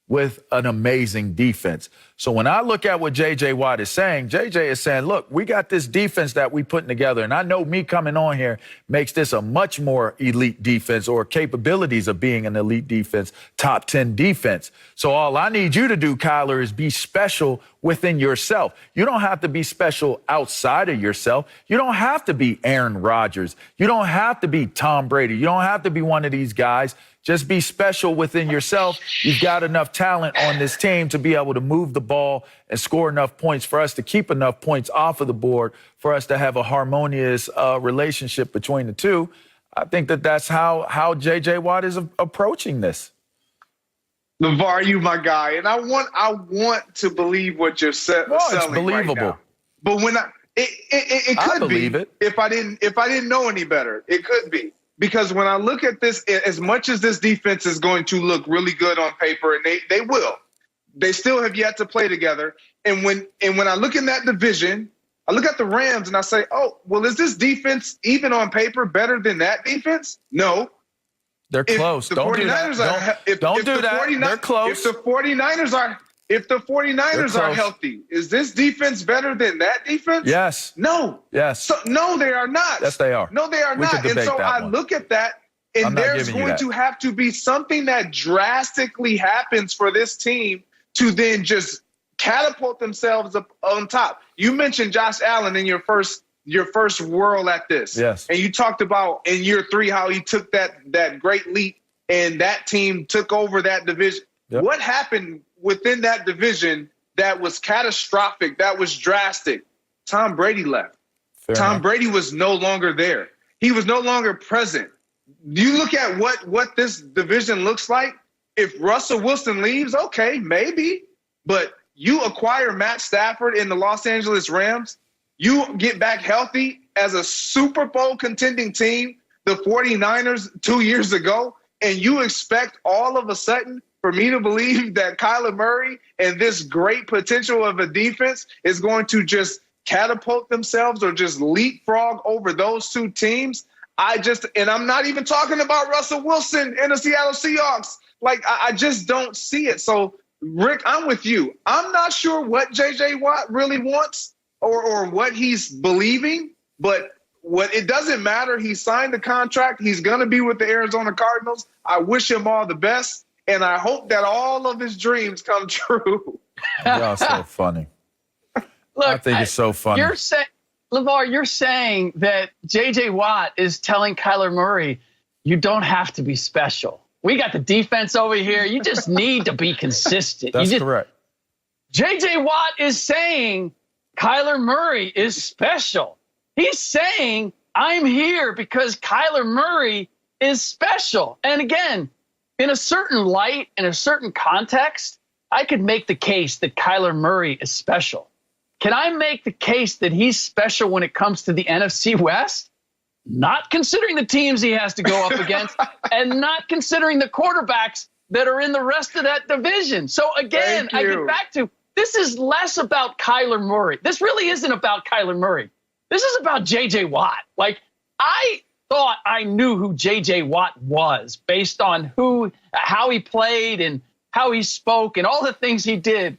with an amazing defense. So when I look at what J.J. Watt is saying, J.J. is saying, look, we got this defense that we putting together, and I know me coming on here makes this a much more elite defense, or capabilities of being an elite defense, top 10 defense. So all I need you to do, Kyler, is be special within yourself. You don't have to be special outside of yourself. You don't have to be Aaron Rodgers. You don't have to be Tom Brady. You don't have to be one of these guys. Just be special within yourself. You've got enough talent on this team to be able to move the ball and score enough points for us to keep enough points off of the board for us to have a harmonious relationship between the two. I think that's how J.J. Watt is approaching this. LeVar, you my guy, and I want to believe what you're selling it's believable. right now. But when it could I believe be it. if I didn't know any better, it could be. Because when I look at this, as much as this defense is going to look really good on paper, and they will, they still have yet to play together. And when I look in that division, I look at the Rams and I say, oh, well, is this defense even on paper better than that defense? No. They're close. Don't do that. Don't do that. They're close. If the 49ers are healthy, is this defense better than that defense? Yes. No. Yes. So, no, they are not. Yes, they are. No, they are not. And so I look at that, and there's going to have to be something that drastically happens for this team to then just catapult themselves up on top. You mentioned Josh Allen in your first whirl at this. Yes. And you talked about in year 3 how he took that great leap and that team took over that division. Yep. What happened within that division that was catastrophic, that was drastic? Tom Brady left. Tom Brady was no longer there. He was no longer present. You look at what this division looks like. If Russell Wilson leaves, okay, maybe. But you acquire Matt Stafford in the Los Angeles Rams. You get back healthy as a Super Bowl contending team, the 49ers 2 years ago, and you expect all of a sudden for me to believe that Kyler Murray and this great potential of a defense is going to just catapult themselves or just leapfrog over those two teams. And I'm not even talking about Russell Wilson and the Seattle Seahawks. Like, I just don't see it. So, Rick, I'm with you. I'm not sure what J.J. Watt really wants or what he's believing, but it doesn't matter. He signed the contract. He's going to be with the Arizona Cardinals. I wish him all the best, and I hope that all of his dreams come true. Y'all so funny. Look, I think it's so funny. LeVar, you're saying that J.J. Watt is telling Kyler Murray, you don't have to be special. We got the defense over here. You just need to be consistent. That's correct. J.J. Watt is saying Kyler Murray is special. He's saying, I'm here because Kyler Murray is special. And again, in a certain light, in a certain context, I could make the case that Kyler Murray is special. Can I make the case that he's special when it comes to the NFC West? Not considering the teams he has to go up against and not considering the quarterbacks that are in the rest of that division. So again, I get back to, this is less about Kyler Murray. This really isn't about Kyler Murray. This is about J.J. Watt. Like, I thought I knew who J.J. Watt was based on how he played and how he spoke and all the things he did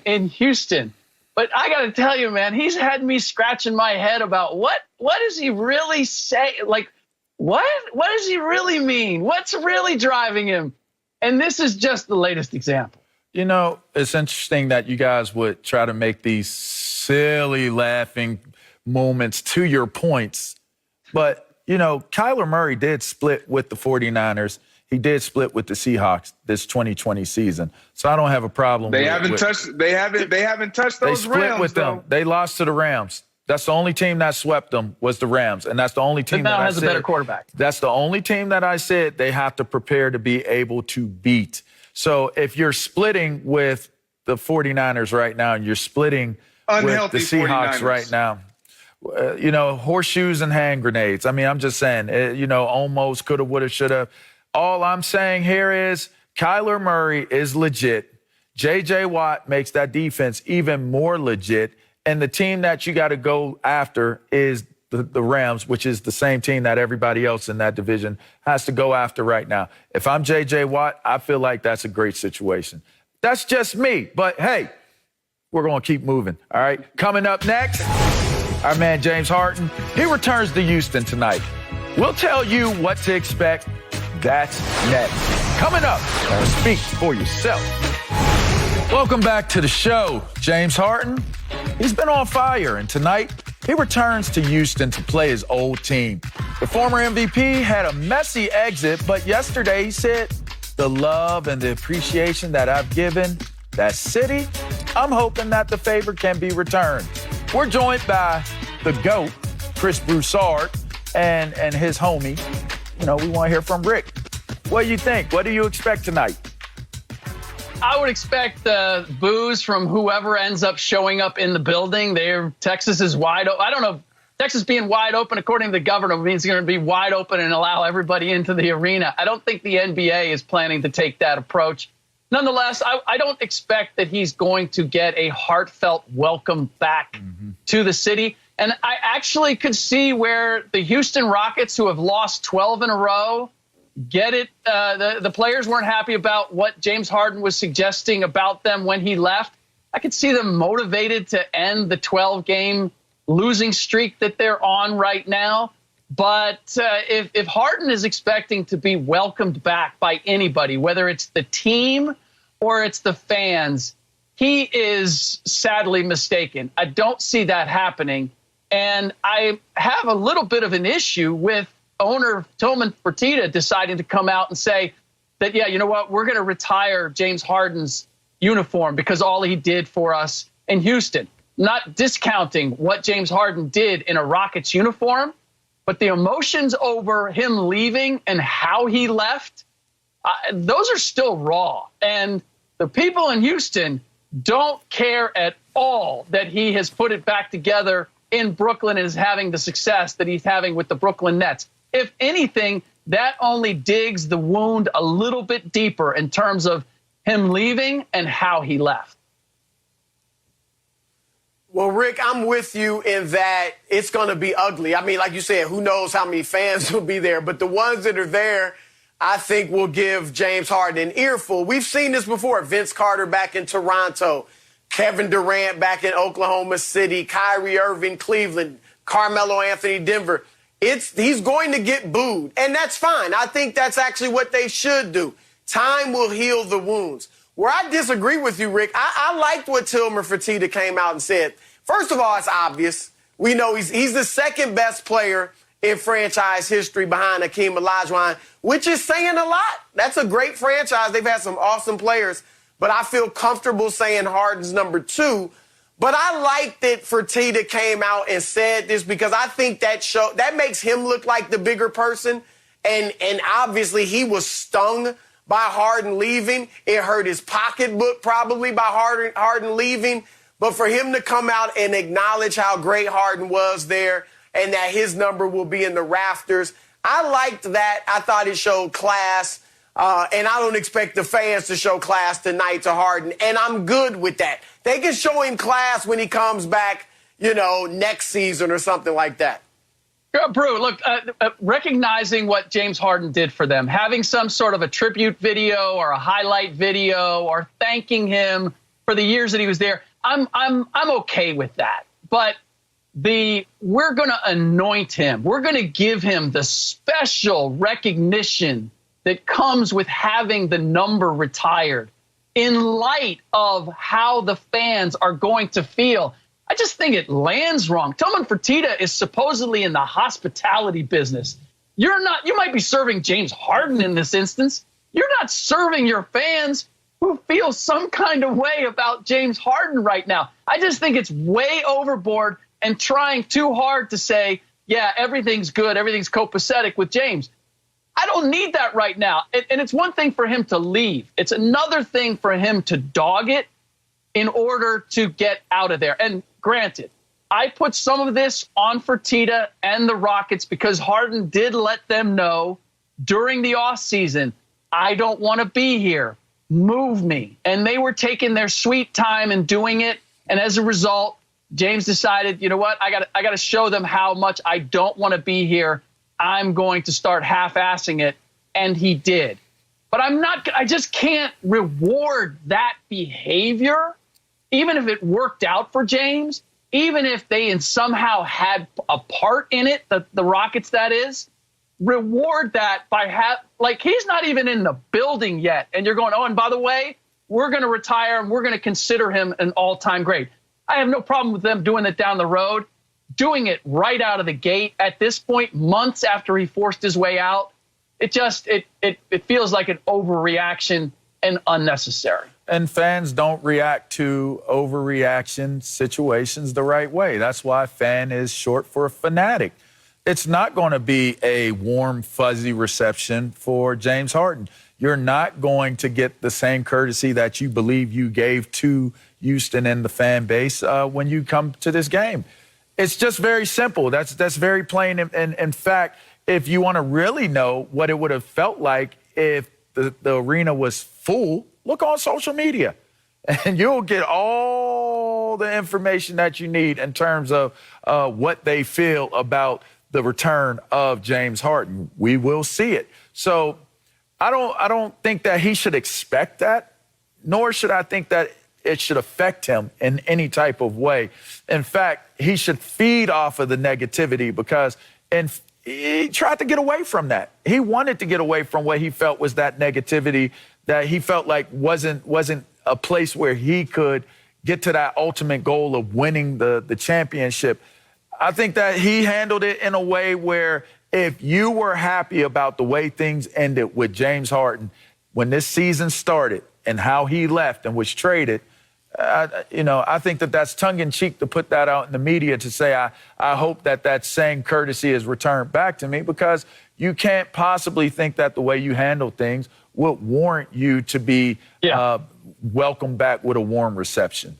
in Houston. But I got to tell you, man, he's had me scratching my head about what does he really say? Like, what does he really mean? What's really driving him? And this is just the latest example. You know, it's interesting that you guys would try to make these silly laughing moments to your points. But, you know, Kyler Murray did split with the 49ers. He did split with the Seahawks this 2020 season. So I don't have a problem they haven't touched those Rams. They split with them. They lost to the Rams. That's the only team that swept them was the Rams. And that's the only team that has a better quarterback. That's the only team that I said they have to prepare to be able to beat. So if you're splitting with the 49ers right now and you're splitting with the Seahawks 49ers right now, you know, horseshoes and hand grenades. I mean, I'm just saying, you know, almost coulda, woulda, shoulda. All I'm saying here is Kyler Murray is legit. J.J. Watt makes that defense even more legit. And the team that you got to go after is the Rams, which is the same team that everybody else in that division has to go after right now. If I'm J.J. Watt, I feel like that's a great situation. That's just me. But, hey, we're going to keep moving, all right? Coming up next, our man James Harden. He returns to Houston tonight. We'll tell you what to expect. That's next. Coming up, speak for yourself. Welcome back to the show. James Harden, he's been on fire, and tonight he returns to Houston to play his old team. The former MVP had a messy exit, but yesterday he said, the love and the appreciation that I've given that city, I'm hoping that the favor can be returned. We're joined by the GOAT, Chris Broussard, and his homie. You know, we want to hear from Rick. What do you think? What do you expect tonight? I would expect boos from whoever ends up showing up in the building. Texas is wide open. I don't know. Texas being wide open, according to the governor, means it's going to be wide open and allow everybody into the arena. I don't think the NBA is planning to take that approach. Nonetheless, I don't expect that he's going to get a heartfelt welcome back to the city. And I actually could see where the Houston Rockets, who have lost 12 in a row, get it. The players weren't happy about what James Harden was suggesting about them when he left. I could see them motivated to end the 12-game losing streak that they're on right now. But if Harden is expecting to be welcomed back by anybody, whether it's the team or it's the fans, he is sadly mistaken. I don't see that happening. And I have a little bit of an issue with owner Tillman Fertitta deciding to come out and say that, yeah, you know what, we're going to retire James Harden's uniform because all he did for us in Houston. Not discounting what James Harden did in a Rockets uniform, but the emotions over him leaving and how he left, those are still raw. And the people in Houston don't care at all that he has put it back together in Brooklyn and is having the success that he's having with the Brooklyn Nets. If anything, that only digs the wound a little bit deeper in terms of him leaving and how he left. Well, Rick, I'm with you in that it's going to be ugly. I mean, like you said, who knows how many fans will be there, but the ones that are there, I think will give James Harden an earful. We've seen this before. Vince Carter back in Toronto, Kevin Durant back in Oklahoma City, Kyrie Irving, Cleveland, Carmelo Anthony, Denver. He's going to get booed, and that's fine. I think that's actually what they should do. Time will heal the wounds. Where I disagree with you, Rick, I liked what Tillman Fertitta came out and said. First of all, it's obvious. We know he's the second best player in franchise history behind Hakeem Olajuwon, which is saying a lot. That's a great franchise. They've had some awesome players, but I feel comfortable saying Harden's number 2. But I like that Fertitta came out and said this because I think that makes him look like the bigger person. And obviously he was stung by Harden leaving. It hurt his pocketbook probably by Harden leaving. But for him to come out and acknowledge how great Harden was there and that his number will be in the rafters, I liked that. I thought it showed class. And I don't expect the fans to show class tonight to Harden, and I'm good with that. They can show him class when he comes back, next season or something like that. Brew, look, recognizing what James Harden did for them, having some sort of a tribute video or a highlight video or thanking him for the years that he was there, I'm okay with that. But we're going to anoint him. We're going to give him the special recognition that comes with having the number retired in light of how the fans are going to feel. I just think it lands wrong. Tillman Fertitta is supposedly in the hospitality business. You're not. You might be serving James Harden in this instance. You're not serving your fans who feel some kind of way about James Harden right now. I just think it's way overboard and trying too hard to say, yeah, everything's good, everything's copacetic with James. I don't need that right now. And it's one thing for him to leave. It's another thing for him to dog it in order to get out of there. And granted, I put some of this on Fertitta and the Rockets because Harden did let them know during the offseason, I don't want to be here. Move me. And they were taking their sweet time and doing it. And as a result, James decided, you know what, I got to show them how much I don't want to be here. I'm going to start half-assing it. And he did. But I just can't reward that behavior, even if it worked out for James, even if they somehow had a part in it, the Rockets, that is, reward that by he's not even in the building yet. And you're going, oh, and by the way, we're going to retire and we're going to consider him an all-time great. I have no problem with them doing it down the road, doing it right out of the gate at this point, months after he forced his way out. It just, it feels like an overreaction and unnecessary. And fans don't react to overreaction situations the right way. That's why fan is short for a fanatic. It's not going to be a warm, fuzzy reception for James Harden. You're not going to get the same courtesy that you believe you gave to Houston and the fan base when you come to this game. It's just very simple. That's very plain. And in fact, if you want to really know what it would have felt like if the arena was full, look on social media, and you'll get all the information that you need in terms of what they feel about the return of James Harden. We will see it. So I don't think that he should expect that, nor should I think that it should affect him in any type of way. In fact, he should feed off of the negativity because he tried to get away from that. He wanted to get away from what he felt was that negativity that he felt like wasn't a place where he could get to that ultimate goal of winning the championship. I think that he handled it in a way where if you were happy about the way things ended with James Harden when this season started and how he left and was traded, I think that that's tongue-in-cheek to put that out in the media to say, I hope that same courtesy is returned back to me, because you can't possibly think that the way you handle things would warrant you to be welcomed back with a warm reception.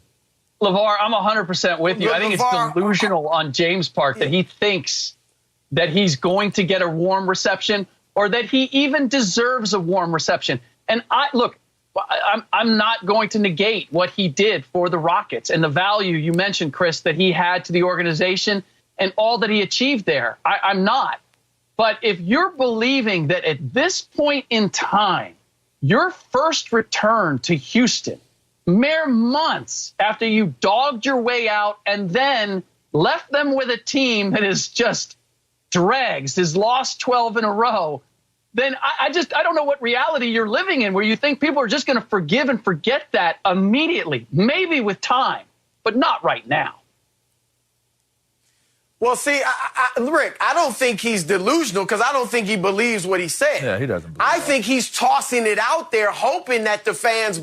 LeVar, I'm 100% with you. I think it's delusional on James' part that he thinks that he's going to get a warm reception or that he even deserves a warm reception. And I'm not going to negate what he did for the Rockets and the value you mentioned, Chris, that he had to the organization and all that he achieved there. I'm not. But if you're believing that at this point in time, your first return to Houston, mere months after you dogged your way out and then left them with a team that is just dregs, has lost 12 in a row, then I don't know what reality you're living in where you think people are just going to forgive and forget that immediately, maybe with time, but not right now. Well, see, Rick, I don't think he's delusional because I don't think he believes what he said. Yeah, he doesn't. I think he's tossing it out there, hoping that the fans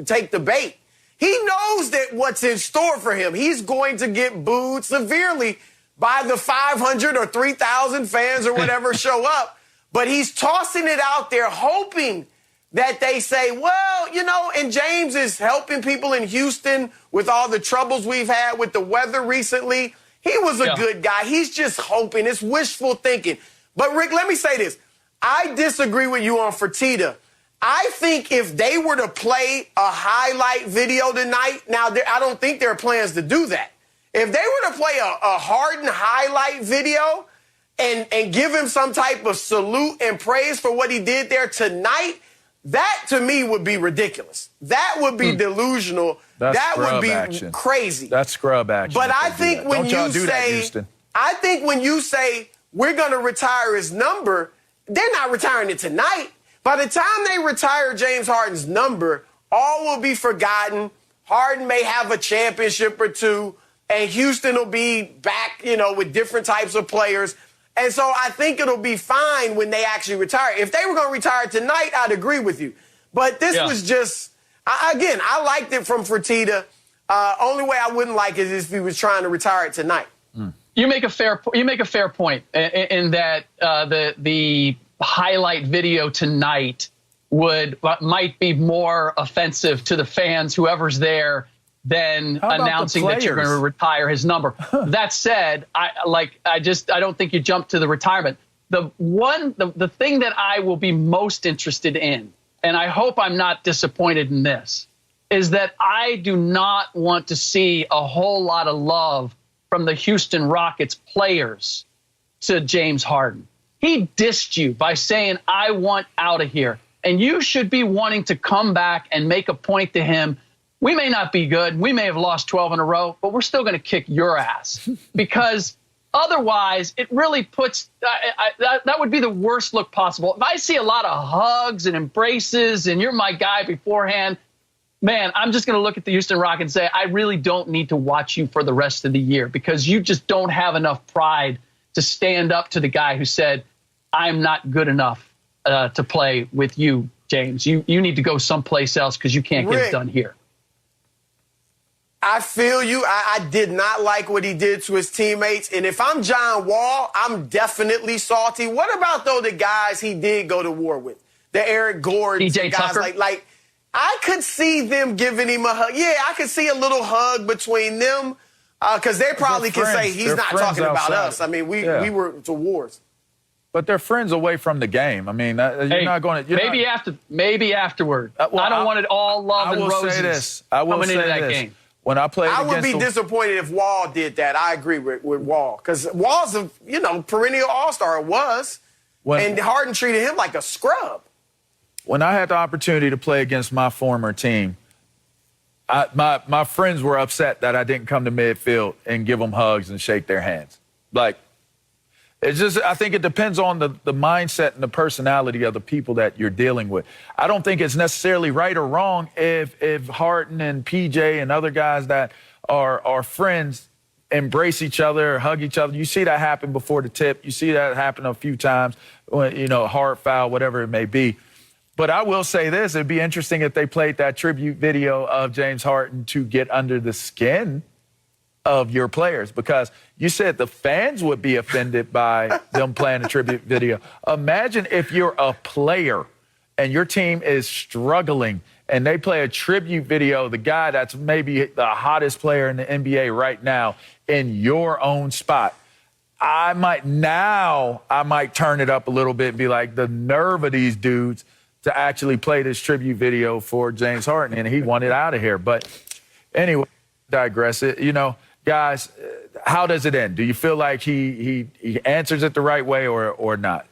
take the bait. He knows that what's in store for him. He's going to get booed severely by the 500 or 3,000 fans or whatever show up. But he's tossing it out there, hoping that they say, well, and James is helping people in Houston with all the troubles we've had with the weather recently. He was a good guy. He's just hoping. It's wishful thinking. But, Rick, let me say this. I disagree with you on Fertitta I think if they were to play a highlight video tonight, now I don't think there are plans to do that. If they were to play a Harden highlight video and give him some type of salute and praise for what he did there tonight, that to me would be ridiculous. That would be delusional. That would be crazy. That's scrub action. But I think when you say, I think when you say we're going to retire his number, they're not retiring it tonight. By the time they retire James Harden's number, all will be forgotten. Harden may have a championship or two, and Houston will be back, with different types of players. And so I think it'll be fine when they actually retire. If they were going to retire tonight, I'd agree with you. But this was just, again, I liked it from Fertitta. Only way I wouldn't like it is if he was trying to retire it tonight. You make a fair point in that the highlight video tonight might be more offensive to the fans, whoever's there, than announcing that you're going to retire his number. That said, I don't think you jump to the retirement. The thing that I will be most interested in, and I hope I'm not disappointed in this, is that I do not want to see a whole lot of love from the Houston Rockets players to James Harden. He dissed you by saying, I want out of here. And you should be wanting to come back and make a point to him. We may not be good. We may have lost 12 in a row, but we're still going to kick your ass. Because otherwise, it really puts that would be the worst look possible. If I see a lot of hugs and embraces and you're my guy beforehand, man, I'm just going to look at the Houston Rockets and say, I really don't need to watch you for the rest of the year because you just don't have enough pride to stand up to the guy who said, I'm not good enough to play with you, James. You need to go someplace else because you can't get it done here. I feel you. I did not like what he did to his teammates. And if I'm John Wall, I'm definitely salty. What about, though, the guys he did go to war with? The Eric Gordons, PJ guys Tucker? like I could see them giving him a hug. Yeah, I could see a little hug between them because they probably can say he's not talking about us. I mean, we were to wars. But they're friends away from the game. I mean, you're not going to. Maybe afterward. I don't want it all love and roses. I will coming say into that this. game. When I played, I would be disappointed if Wall did that. I agree with Wall because Wall's a perennial All-Star. And Harden treated him like a scrub. When I had the opportunity to play against my former team, my friends were upset that I didn't come to midfield and give them hugs and shake their hands. It's just, I think it depends on the mindset and the personality of the people that you're dealing with. I don't think it's necessarily right or wrong if Harden and PJ and other guys that are friends embrace each other, hug each other. You see that happen before the tip. You see that happen a few times, hard foul, whatever it may be. But I will say this, it'd be interesting if they played that tribute video of James Harden to get under the skin of your players, because you said the fans would be offended by them playing a tribute video. Imagine if you're a player and your team is struggling and they play a tribute video, the guy that's maybe the hottest player in the NBA right now in your own spot. I might turn it up a little bit and be like, the nerve of these dudes to actually play this tribute video for James Harden, and he wanted out of here. But anyway, digress. Guys, how does it end? Do you feel like he answers it the right way or not?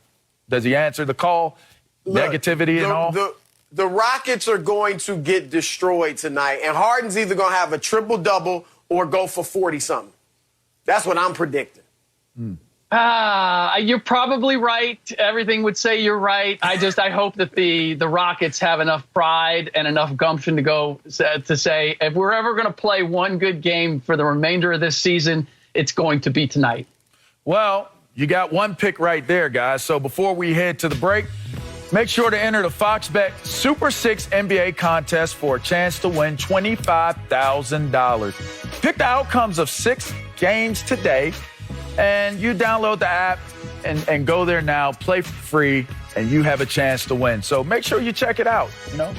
Does he answer the call? Negativity and all? The Rockets are going to get destroyed tonight, and Harden's either going to have a triple-double or go for 40-something. That's what I'm predicting. You're probably right. Everything would say you're right. I hope that the Rockets have enough pride and enough gumption to say, if we're ever going to play one good game for the remainder of this season, it's going to be tonight. Well, you got one pick right there, guys. So before we head to the break, make sure to enter the Fox Bet Super 6 NBA contest for a chance to win $25,000. Pick the outcomes of 6 games today, and you download the app and go there now, play for free, and you have a chance to win. So make sure you check it out.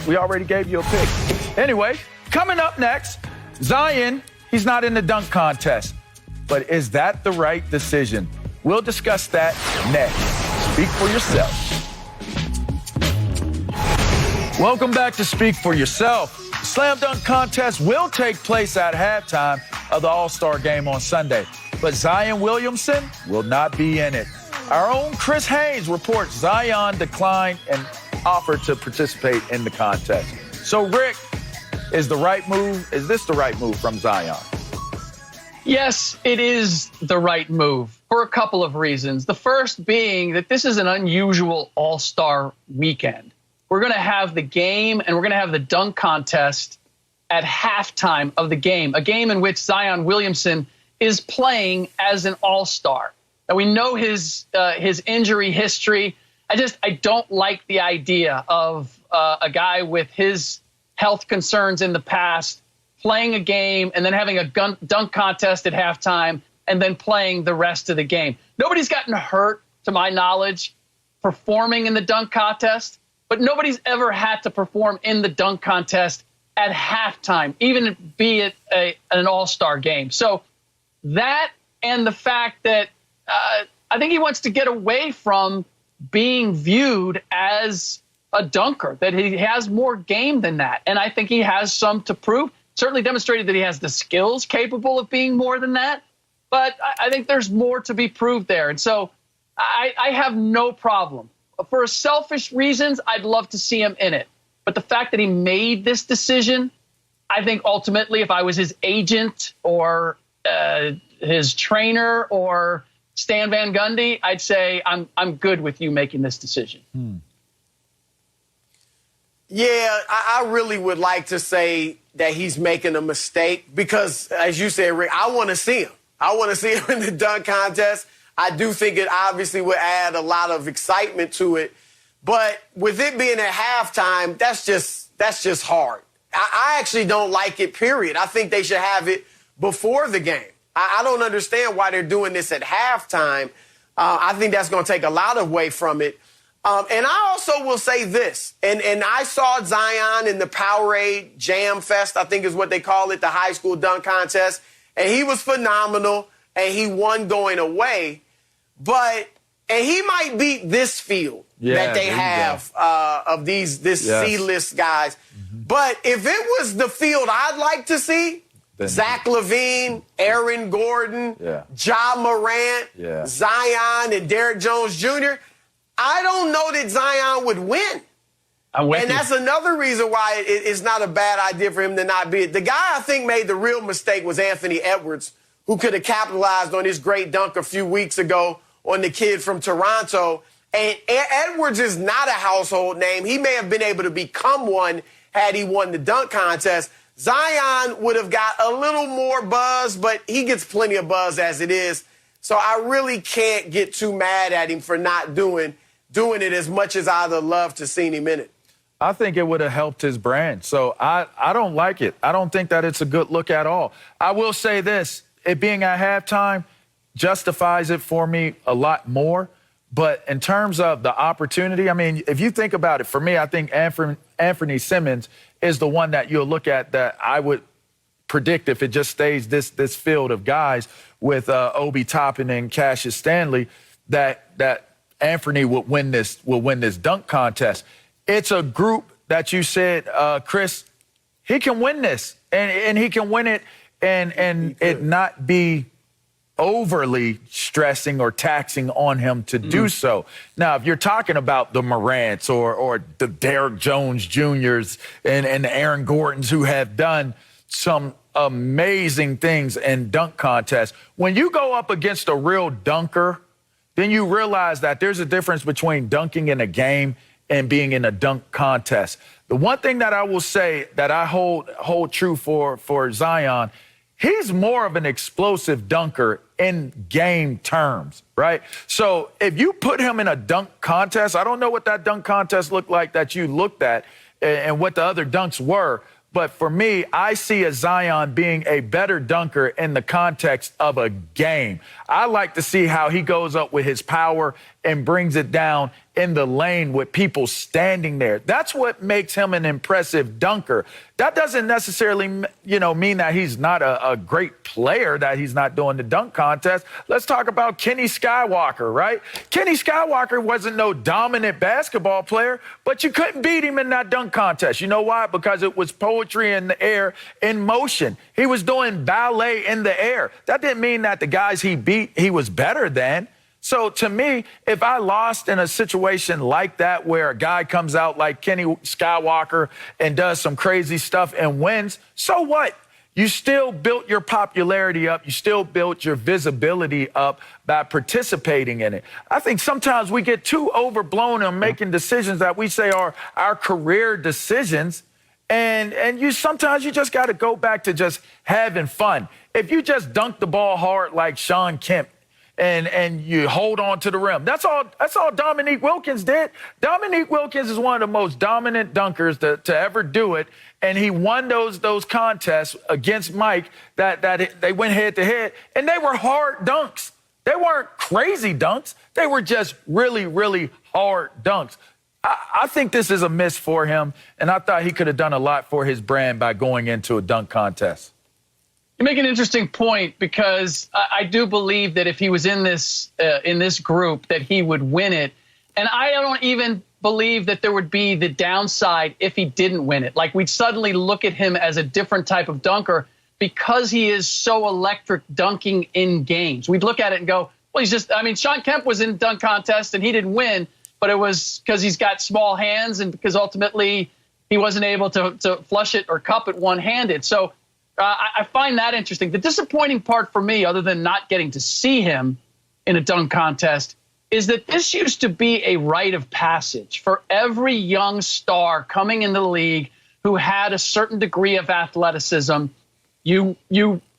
We already gave you a pick. Anyway, coming up next, Zion, he's not in the dunk contest. But is that the right decision? We'll discuss that next. Speak for yourself. Welcome back to Speak for Yourself. The Slam Dunk Contest will take place at halftime of the All-Star Game on Sunday, but Zion Williamson will not be in it. Our own Chris Haynes reports Zion declined and offered to participate in the contest. So, Rick, is this the right move from Zion? Yes, it is the right move for a couple of reasons. The first being that this is an unusual All-Star weekend. We're going to have the game and we're going to have the dunk contest at halftime of the game, a game in which Zion Williamson is playing as an all-star. Now, we know his injury history. I don't like the idea of a guy with his health concerns in the past playing a game and then having a dunk contest at halftime and then playing the rest of the game. Nobody's gotten hurt, to my knowledge, performing in the dunk contest. But nobody's ever had to perform in the dunk contest at halftime, even be it an all-star game. So that and the fact that I think he wants to get away from being viewed as a dunker, that he has more game than that. And I think he has some to prove. Certainly demonstrated that he has the skills capable of being more than that. But I think there's more to be proved there. And so I have no problem. For selfish reasons, I'd love to see him in it. But the fact that he made this decision, I think ultimately if I was his agent or his trainer or Stan Van Gundy, I'd say I'm good with you making this decision. Yeah, I really would like to say that he's making a mistake because, as you said, Rick, I want to see him. I want to see him in the dunk contest. I do think it obviously would add a lot of excitement to it. But with it being at halftime, that's just hard. I actually don't like it, period. I think they should have it before the game. I don't understand why they're doing this at halftime. I think that's going to take a lot away from it. And I also will say this, and I saw Zion in the Powerade Jam Fest, I think is what they call it, the high school dunk contest, and he was phenomenal, and he won going away. And he might beat this field that they have of this C-list guys. Mm-hmm. But if it was the field I'd like to see, Zach LaVine, Aaron Gordon, Ja Morant, Zion, and Derrick Jones Jr., I don't know that Zion would win. And that's another reason why it's not a bad idea for him to not be it. The guy I think made the real mistake was Anthony Edwards, who could have capitalized on his great dunk a few weeks ago on the kid from Toronto. And Edwards is not a household name. He may have been able to become one had he won the dunk contest. Zion would have got a little more buzz, but he gets plenty of buzz as it is. So I really can't get too mad at him for not doing it as much as I'd have loved to seen him in it. I think it would have helped his brand. So I don't like it. I don't think that it's a good look at all. I will say this, it being at halftime justifies it for me a lot more. But in terms of the opportunity, I mean, if you think about it, for me, I think Anthony Simmons is the one that you'll look at that I would predict if it just stays this field of guys with Obi Toppin and Cassius Stanley, that Anthony will win this dunk contest. It's a group that you said, Chris, he can win this, and he can win it and it not be overly stressing or taxing on him to do so. Now, if you're talking about the Morants or the Derrick Jones Jr.'s and the Aaron Gordons who have done some amazing things in dunk contests, when you go up against a real dunker, then you realize that there's a difference between dunking in a game and being in a dunk contest. The one thing that I will say that I hold true for Zion, he's more of an explosive dunker in game terms, right? So if you put him in a dunk contest, I don't know what that dunk contest looked like that you looked at and what the other dunks were, but for me, I see a Zion being a better dunker in the context of a game. I like to see how he goes up with his power and brings it down in the lane with people standing there. That's what makes him an impressive dunker. That doesn't necessarily, mean that he's not a great player, that he's not doing the dunk contest. Let's talk about Kenny Skywalker, right? Kenny Skywalker wasn't no dominant basketball player, but you couldn't beat him in that dunk contest. You know why? Because it was poetry in the air, in motion. He was doing ballet in the air. That didn't mean that the guys he beat, he was better than. So to me, if I lost in a situation like that where a guy comes out like Kenny Skywalker and does some crazy stuff and wins, so what? You still built your popularity up. You still built your visibility up by participating in it. I think sometimes we get too overblown on making decisions that we say are our career decisions. And sometimes you just got to go back to just having fun. If you just dunk the ball hard like Sean Kemp, and you hold on to the rim. That's all Dominique Wilkins did. Dominique Wilkins is one of the most dominant dunkers to ever do it, and he won those contests against Mike that they went head to head, and they were hard dunks. They weren't crazy dunks. They were just really, really hard dunks. I think this is a miss for him, and I thought he could have done a lot for his brand by going into a dunk contest. You make an interesting point, because I do believe that if he was in this group, that he would win it. And I don't even believe that there would be the downside if he didn't win it. Like, we'd suddenly look at him as a different type of dunker because he is so electric dunking in games. We'd look at it and go, well, Sean Kemp was in dunk contest and he didn't win, but it was because he's got small hands and because ultimately he wasn't able to flush it or cup it one-handed. So I find that interesting. The disappointing part for me, other than not getting to see him in a dunk contest, is that this used to be a rite of passage for every young star coming into the league who had a certain degree of athleticism. You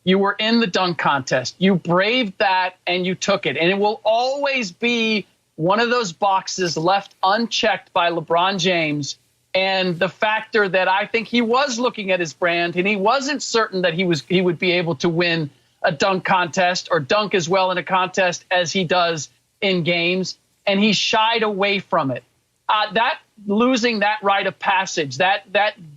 were in the dunk contest. You braved that and you took it. And it will always be one of those boxes left unchecked by LeBron James. And the factor that I think he was looking at his brand, and he wasn't certain that he would be able to win a dunk contest or dunk as well in a contest as he does in games, and he shied away from it. That losing that rite of passage, that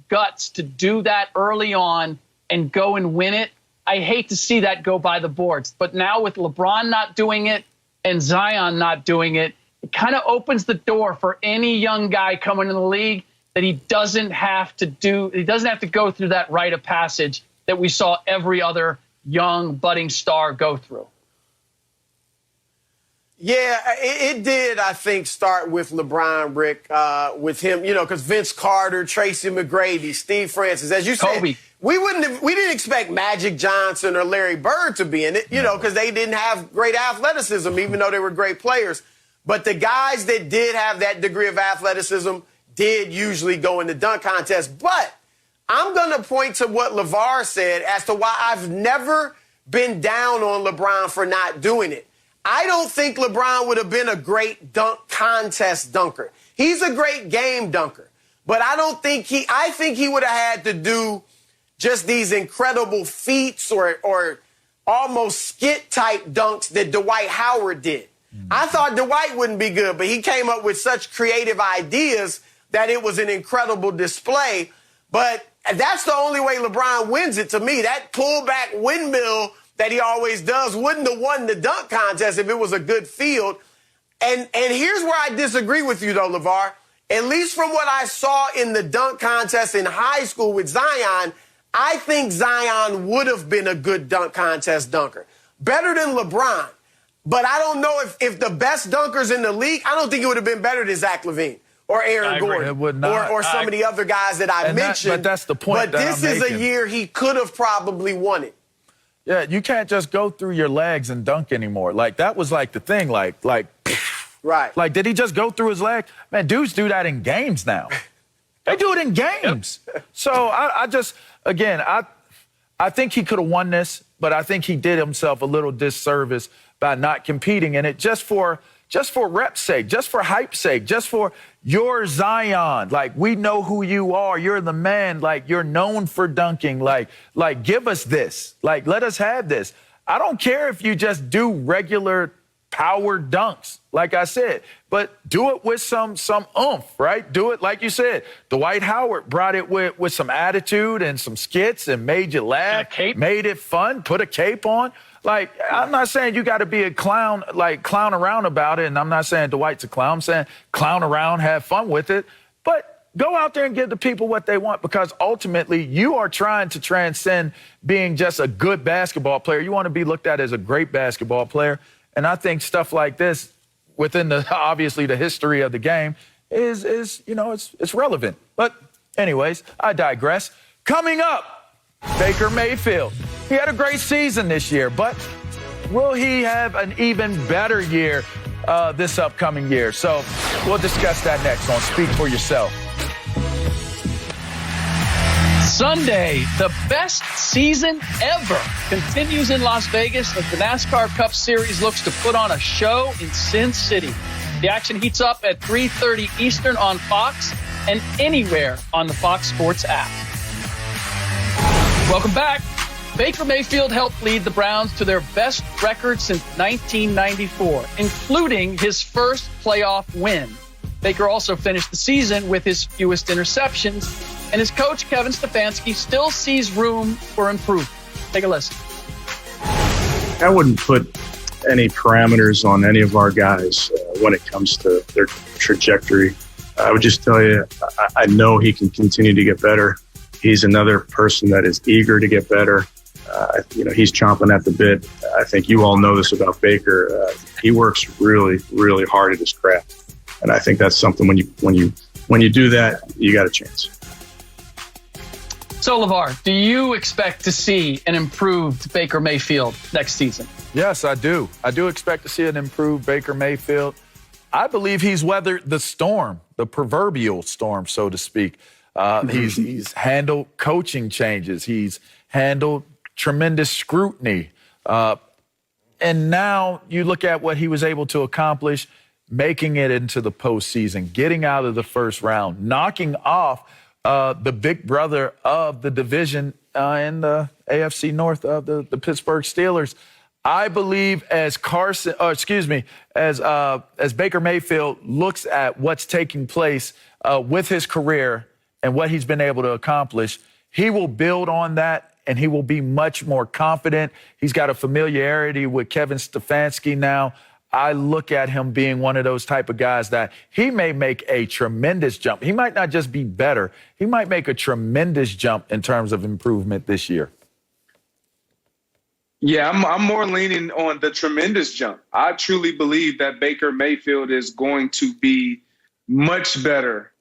guts to do that early on and go and win it, I hate to see that go by the boards. But now with LeBron not doing it and Zion not doing it, it kind of opens the door for any young guy coming in the league that he doesn't have to go through that rite of passage that we saw every other young budding star go through. Yeah, it did, I think, start with LeBron, Rick, with him, because Vince Carter, Tracy McGrady, Steve Francis, as you said, Kobe. we didn't expect Magic Johnson or Larry Bird to be in it, because they didn't have great athleticism, even though they were great players. But the guys that did have that degree of athleticism did usually go in the dunk contest. But I'm going to point to what LeVar said as to why I've never been down on LeBron for not doing it. I don't think LeBron would have been a great dunk contest dunker. He's a great game dunker. But I think he would have had to do just these incredible feats or almost skit-type dunks that Dwight Howard did. I thought Dwight wouldn't be good, but he came up with such creative ideas that it was an incredible display. But that's the only way LeBron wins it to me. That pullback windmill that he always does wouldn't have won the dunk contest if it was a good field. And here's where I disagree with you, though, LeVar. At least from what I saw in the dunk contest in high school with Zion, I think Zion would have been a good dunk contest dunker. Better than LeBron. But I don't know if the best dunkers in the league, I don't think it would have been better than Zach LaVine or Aaron Gordon or some of the other guys that I mentioned. But that's the point. But this is a year he could have probably won it. Yeah, you can't just go through your legs and dunk anymore. Like, that was like the thing. Like, right. Like, did he just go through his leg? Man, dudes do that in games now. They do it in games. So I think he could have won this, but I think he did himself a little disservice by not competing in it just for rep's sake, just for hype's sake, just for your Zion. Like, we know who you are. You're the man. Like, you're known for dunking. Like, give us this. Like, let us have this. I don't care if you just do regular power dunks, like I said, but do it with some oomph, right? Do it like you said. Dwight Howard brought it with some attitude and some skits and made you laugh, made it fun, put a cape on. Like, I'm not saying you got to be a clown, like clown around about it, and I'm not saying Dwight's a clown. I'm saying clown around, have fun with it, but go out there and give the people what they want, because ultimately you are trying to transcend being just a good basketball player. You want to be looked at as a great basketball player. And I think stuff like this, within obviously the history of the game, is it's relevant. But anyways, I digress. Coming up, Baker Mayfield. He had a great season this year, but will he have an even better year this upcoming year? So we'll discuss that next on Speak for Yourself. Sunday, the best season ever continues in Las Vegas as the NASCAR Cup Series looks to put on a show in Sin City. The action heats up at 3:30 Eastern on Fox and anywhere on the Fox Sports app. Welcome back. Baker Mayfield helped lead the Browns to their best record since 1994, including his first playoff win. Baker also finished the season with his fewest interceptions, and his coach, Kevin Stefanski, still sees room for improvement. Take a listen. I wouldn't put any parameters on any of our guys when it comes to their trajectory. I would just tell you, I know he can continue to get better. He's another person that is eager to get better. He's chomping at the bit. I think you all know this about Baker. He works really, really hard at his craft. And I think that's something when you do that, you got a chance. So, LeVar, do you expect to see an improved Baker Mayfield next season? Yes, I do. I do expect to see an improved Baker Mayfield. I believe he's weathered the storm, the proverbial storm, so to speak. He's handled coaching changes. He's handled tremendous scrutiny. And now you look at what he was able to accomplish, making it into the postseason, getting out of the first round, knocking off the big brother of the division in the AFC North of the Pittsburgh Steelers. I believe as Baker Mayfield looks at what's taking place with his career and what he's been able to accomplish, he will build on that and he will be much more confident. He's got a familiarity with Kevin Stefanski now. I look at him being one of those type of guys that he may make a tremendous jump. He might not just be better. He might make a tremendous jump in terms of improvement this year. Yeah, I'm more leaning on the tremendous jump. I truly believe that Baker Mayfield is going to be much better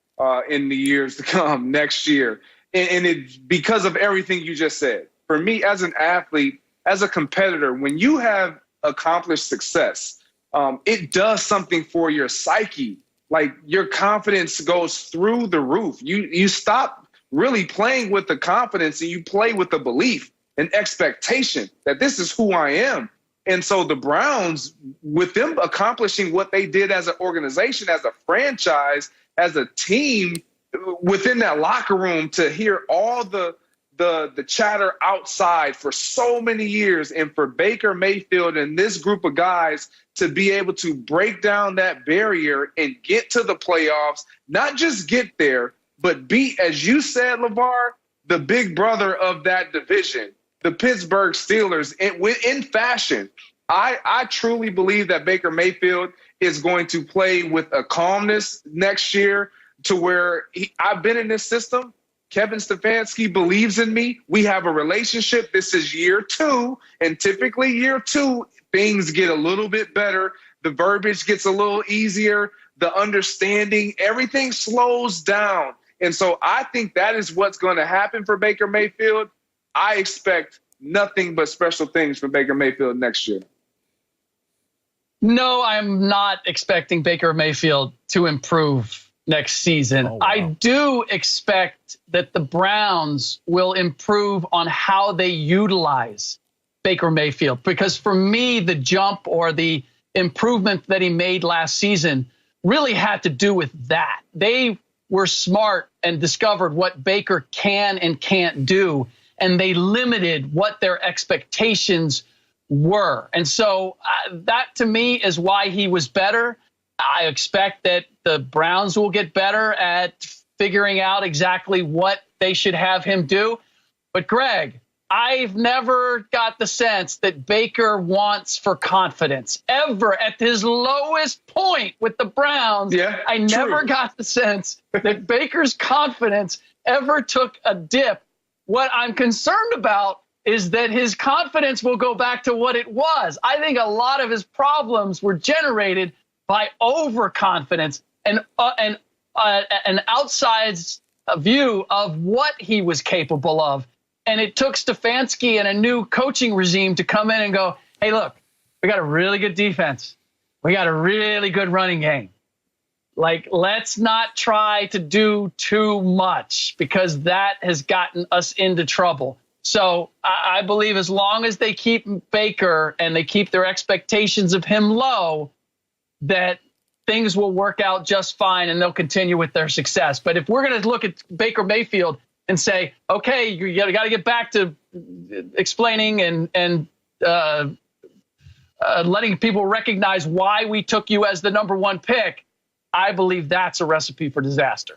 in the years to come next year. And it's because of everything you just said. For me, as an athlete, as a competitor, when you have accomplished success, it does something for your psyche. Like your confidence goes through the roof. You stop really playing with the confidence and you play with the belief and expectation that this is who I am. And so the Browns, with them accomplishing what they did as an organization, as a franchise, as a team, within that locker room, to hear all the chatter outside for so many years, and for Baker Mayfield and this group of guys to be able to break down that barrier and get to the playoffs, not just get there, but be, as you said, LeVar, the big brother of that division, the Pittsburgh Steelers, in fashion. I truly believe that Baker Mayfield is going to play with a calmness next year, to where I've been in this system. Kevin Stefanski believes in me. We have a relationship. This is year 2, and typically year 2, things get a little bit better. The verbiage gets a little easier. The understanding, everything slows down. And so I think that is what's going to happen for Baker Mayfield. I expect nothing but special things for Baker Mayfield next year. No, I'm not expecting Baker Mayfield to improve next season. Oh, wow. I do expect that the Browns will improve on how they utilize Baker Mayfield, because for me, the jump or the improvement that he made last season really had to do with that. They were smart and discovered what Baker can and can't do, and they limited what their expectations were. And so that to me is why he was better. I expect that the Browns will get better at figuring out exactly what they should have him do. But Greg, I've never got the sense that Baker wants for confidence ever at his lowest point with the Browns. Yeah, I never got the sense that Baker's confidence ever took a dip. What I'm concerned about is that his confidence will go back to what it was. I think a lot of his problems were generated by overconfidence and an outside view of what he was capable of. And it took Stefanski and a new coaching regime to come in and go, hey, look, we got a really good defense. We got a really good running game. Like, let's not try to do too much because that has gotten us into trouble. So I believe as long as they keep Baker and they keep their expectations of him low, that things will work out just fine and they'll continue with their success. But if we're going to look at Baker Mayfield and say, okay, you got to get back to explaining and letting people recognize why we took you as the number one pick, I believe that's a recipe for disaster.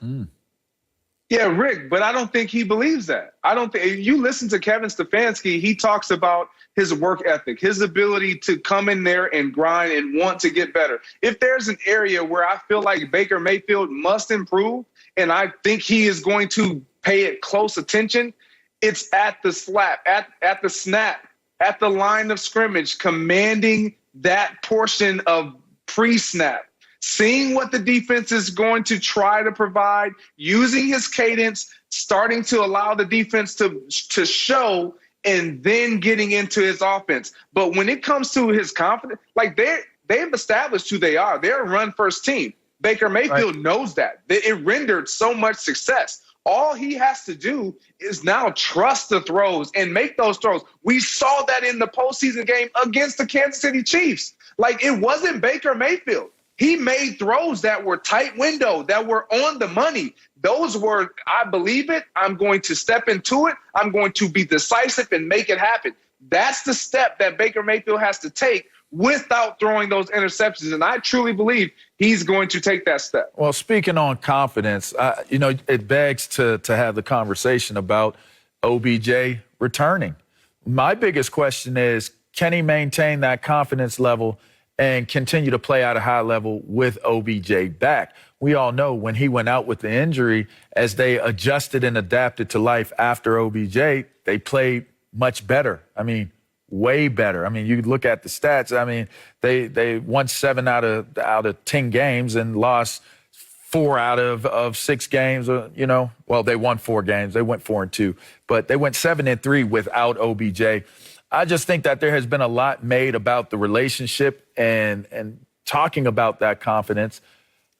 Yeah, Rick, but I don't think he believes that. I don't think you listen to Kevin Stefanski. He talks about his work ethic, his ability to come in there and grind and want to get better. If there's an area where I feel like Baker Mayfield must improve, and I think he is going to pay it close attention, it's at the slap, at the snap, at the line of scrimmage, commanding that portion of pre-snap, seeing what the defense is going to try to provide, using his cadence, starting to allow the defense to show, and then getting into his offense. But when it comes to his confidence, like they've established who they are. They're a run-first team. Baker Mayfield knows that. It rendered so much success. All he has to do is now trust the throws and make those throws. We saw that in the postseason game against the Kansas City Chiefs. Like, it wasn't Baker Mayfield. He made throws that were tight window, that were on the money. Those were, I believe it, I'm going to step into it, I'm going to be decisive and make it happen. That's the step that Baker Mayfield has to take without throwing those interceptions. And I truly believe he's going to take that step. Well, speaking on confidence, it begs to have the conversation about OBJ returning. My biggest question is, can he maintain that confidence level and continue to play at a high level with OBJ back? We all know when he went out with the injury, as they adjusted and adapted to life after OBJ, they played much better. I mean, way better. I mean, you look at the stats. I mean, they won 7 out of 10 games and lost 4 out of 6 games. Well, they won 4 games. They went 4-2, but they went 7-3 without OBJ. I just think that there has been a lot made about the relationship and talking about that confidence.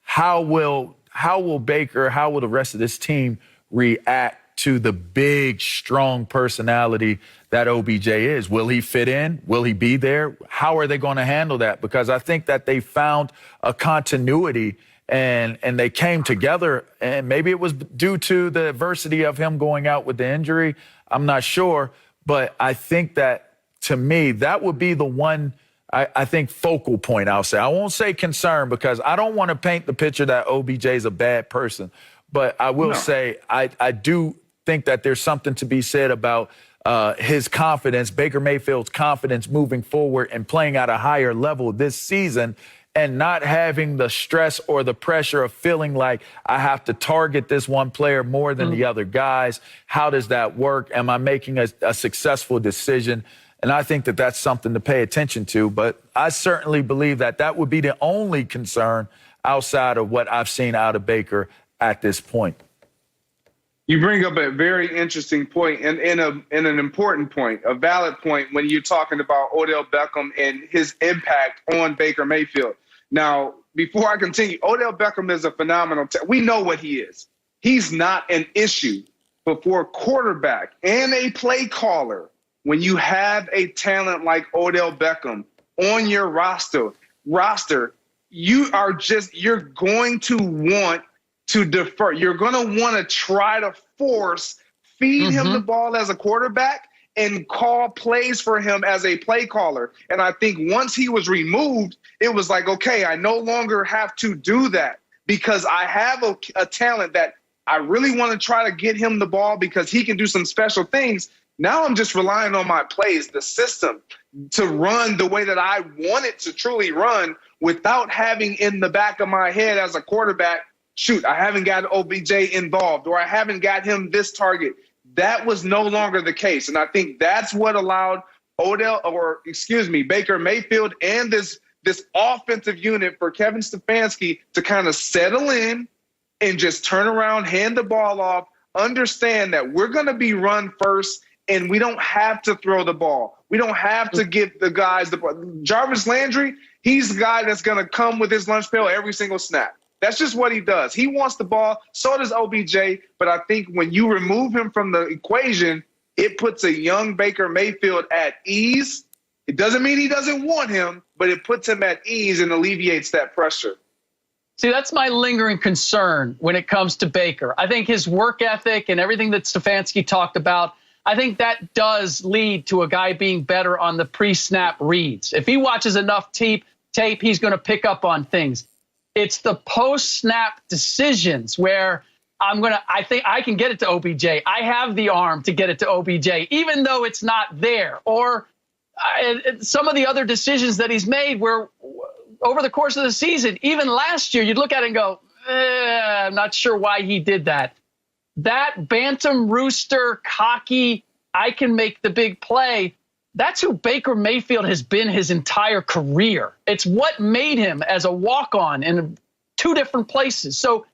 How will Baker, how will the rest of this team react to the big, strong personality that OBJ is? Will he fit in? Will he be there? How are they going to handle that? Because I think that they found a continuity and they came together, and maybe it was due to the adversity of him going out with the injury. I'm not sure, but I think that, to me, that would be the one, I think, focal point, I'll say. I won't say concern, because I don't want to paint the picture that OBJ is a bad person, but I will say I do think that there's something to be said about his confidence, Baker Mayfield's confidence moving forward and playing at a higher level this season, and not having the stress or the pressure of feeling like I have to target this one player more than the other guys. How does that work? Am I making a successful decision? And I think that that's something to pay attention to. But I certainly believe that that would be the only concern outside of what I've seen out of Baker at this point. You bring up a very interesting point and an important point, a valid point, when you're talking about Odell Beckham and his impact on Baker Mayfield. Now, before I continue, Odell Beckham is a phenomenal we know what he is. He's not an issue. But for a quarterback and a play caller, when you have a talent like Odell Beckham on your roster, you're going to want to defer. You're going to want to try to feed him the ball as a quarterback and call plays for him as a play caller. And I think once he was removed, it was like, okay, I no longer have to do that because I have a talent that I really want to try to get him the ball because he can do some special things. Now I'm just relying on my plays, the system, to run the way that I want it to truly run without having in the back of my head as a quarterback, shoot, I haven't got OBJ involved or I haven't got him this target. That was no longer the case. And I think that's what allowed Baker Mayfield and this offensive unit for Kevin Stefanski to kind of settle in and just turn around, hand the ball off, understand that we're going to be run first and we don't have to throw the ball. We don't have to give the guys the ball. Jarvis Landry, he's the guy that's going to come with his lunch pail every single snap. That's just what he does. He wants the ball. So does OBJ. But I think when you remove him from the equation, it puts a young Baker Mayfield at ease. It doesn't mean he doesn't want him, but it puts him at ease and alleviates that pressure. See, that's my lingering concern when it comes to Baker. I think his work ethic and everything that Stefanski talked about, I think that does lead to a guy being better on the pre-snap reads. If he watches enough tape, he's going to pick up on things. It's the post-snap decisions where I think I can get it to OBJ. I have the arm to get it to OBJ, even though it's not there. Or some of the other decisions that he's made where over the course of the season, even last year, you'd look at it and go, I'm not sure why he did that. That bantam rooster, cocky, I can make the big play. That's who Baker Mayfield has been his entire career. It's what made him as a walk-on in two different places. So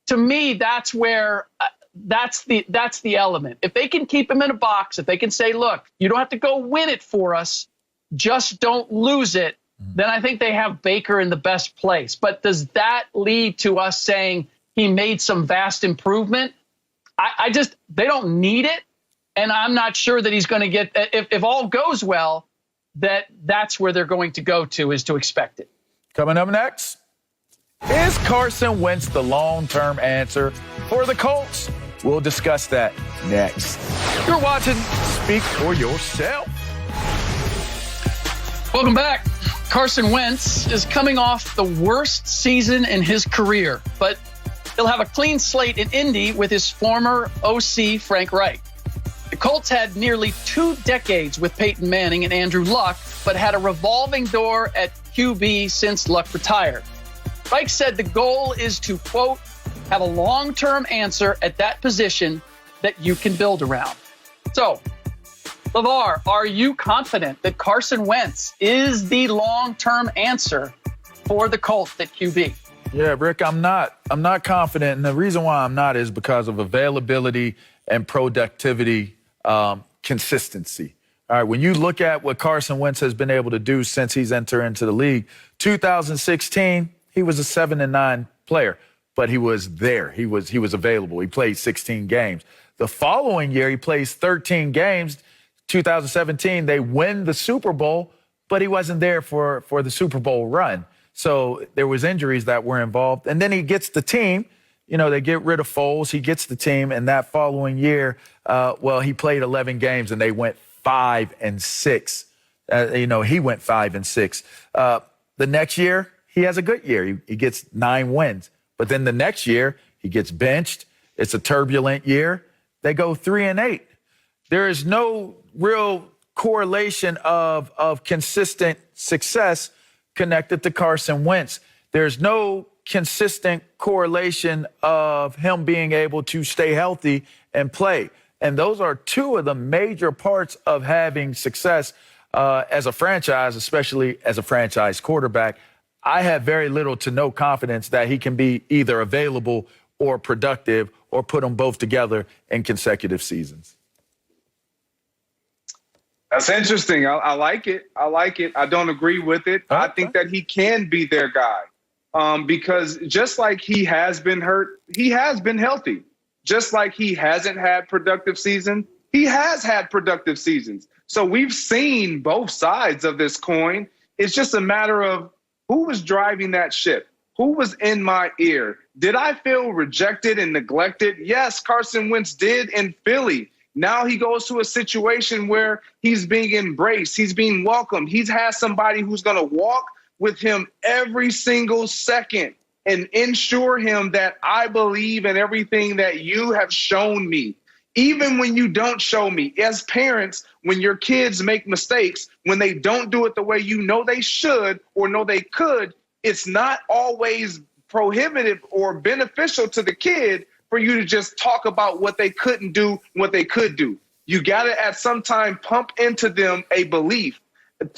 to me, that's where that's the element. If they can keep him in a box, if they can say, look, you don't have to go win it for us, just don't lose it, then I think they have Baker in the best place. But does that lead to us saying he made some vast improvement? They don't need it. And I'm not sure that he's going to get, if all goes well, that's where they're going to go to, is to expect it. Coming up next, is Carson Wentz the long-term answer for the Colts? We'll discuss that next. You're watching Speak for Yourself. Welcome back. Carson Wentz is coming off the worst season in his career, but he'll have a clean slate in Indy with his former OC, Frank Reich. The Colts had nearly 2 decades with Peyton Manning and Andrew Luck, but had a revolving door at QB since Luck retired. Reich said the goal is to, quote, have a long-term answer at that position that you can build around. So, LeVar, are you confident that Carson Wentz is the long-term answer for the Colts at QB? Yeah, Rick, I'm not confident. And the reason why I'm not is because of availability and productivity consistency. All right, when you look at what Carson Wentz has been able to do since he's entered into the league, 2016, he was a 7-9 player, but he was there. He was available. He played 16 games. The following year, he plays 13 games. 2017, they win the Super Bowl, but he wasn't there for the Super Bowl run. So there was injuries that were involved. And then he gets the team. You know, they get rid of Foles. He gets the team. And that following year, he played 11 games and they went 5-6. He went 5-6. The next year, he has a good year. He gets 9 wins. But then the next year, he gets benched. It's a turbulent year. They go 3-8. There is no real correlation of consistent success connected to Carson Wentz. There's no consistent correlation of him being able to stay healthy and play. And those are two of the major parts of having success as a franchise, especially as a franchise quarterback. I have very little to no confidence that he can be either available or productive or put them both together in consecutive seasons. That's interesting. I like it. I don't agree with it. I think that he can be their guy because just like he has been hurt, he has been healthy. Just like he hasn't had productive season, he has had productive seasons. So we've seen both sides of this coin. It's just a matter of who was driving that ship. Who was in my ear? Did I feel rejected and neglected? Yes, Carson Wentz did in Philly. Now he goes to a situation where he's being embraced. He's being welcomed. He has somebody who's going to walk with him every single second and ensure him that I believe in everything that you have shown me. Even when you don't show me, as parents, when your kids make mistakes, when they don't do it the way you know they should or know they could, it's not always prohibitive or beneficial to the kid for you to just talk about what they couldn't do, what they could do. You got to at some time pump into them a belief,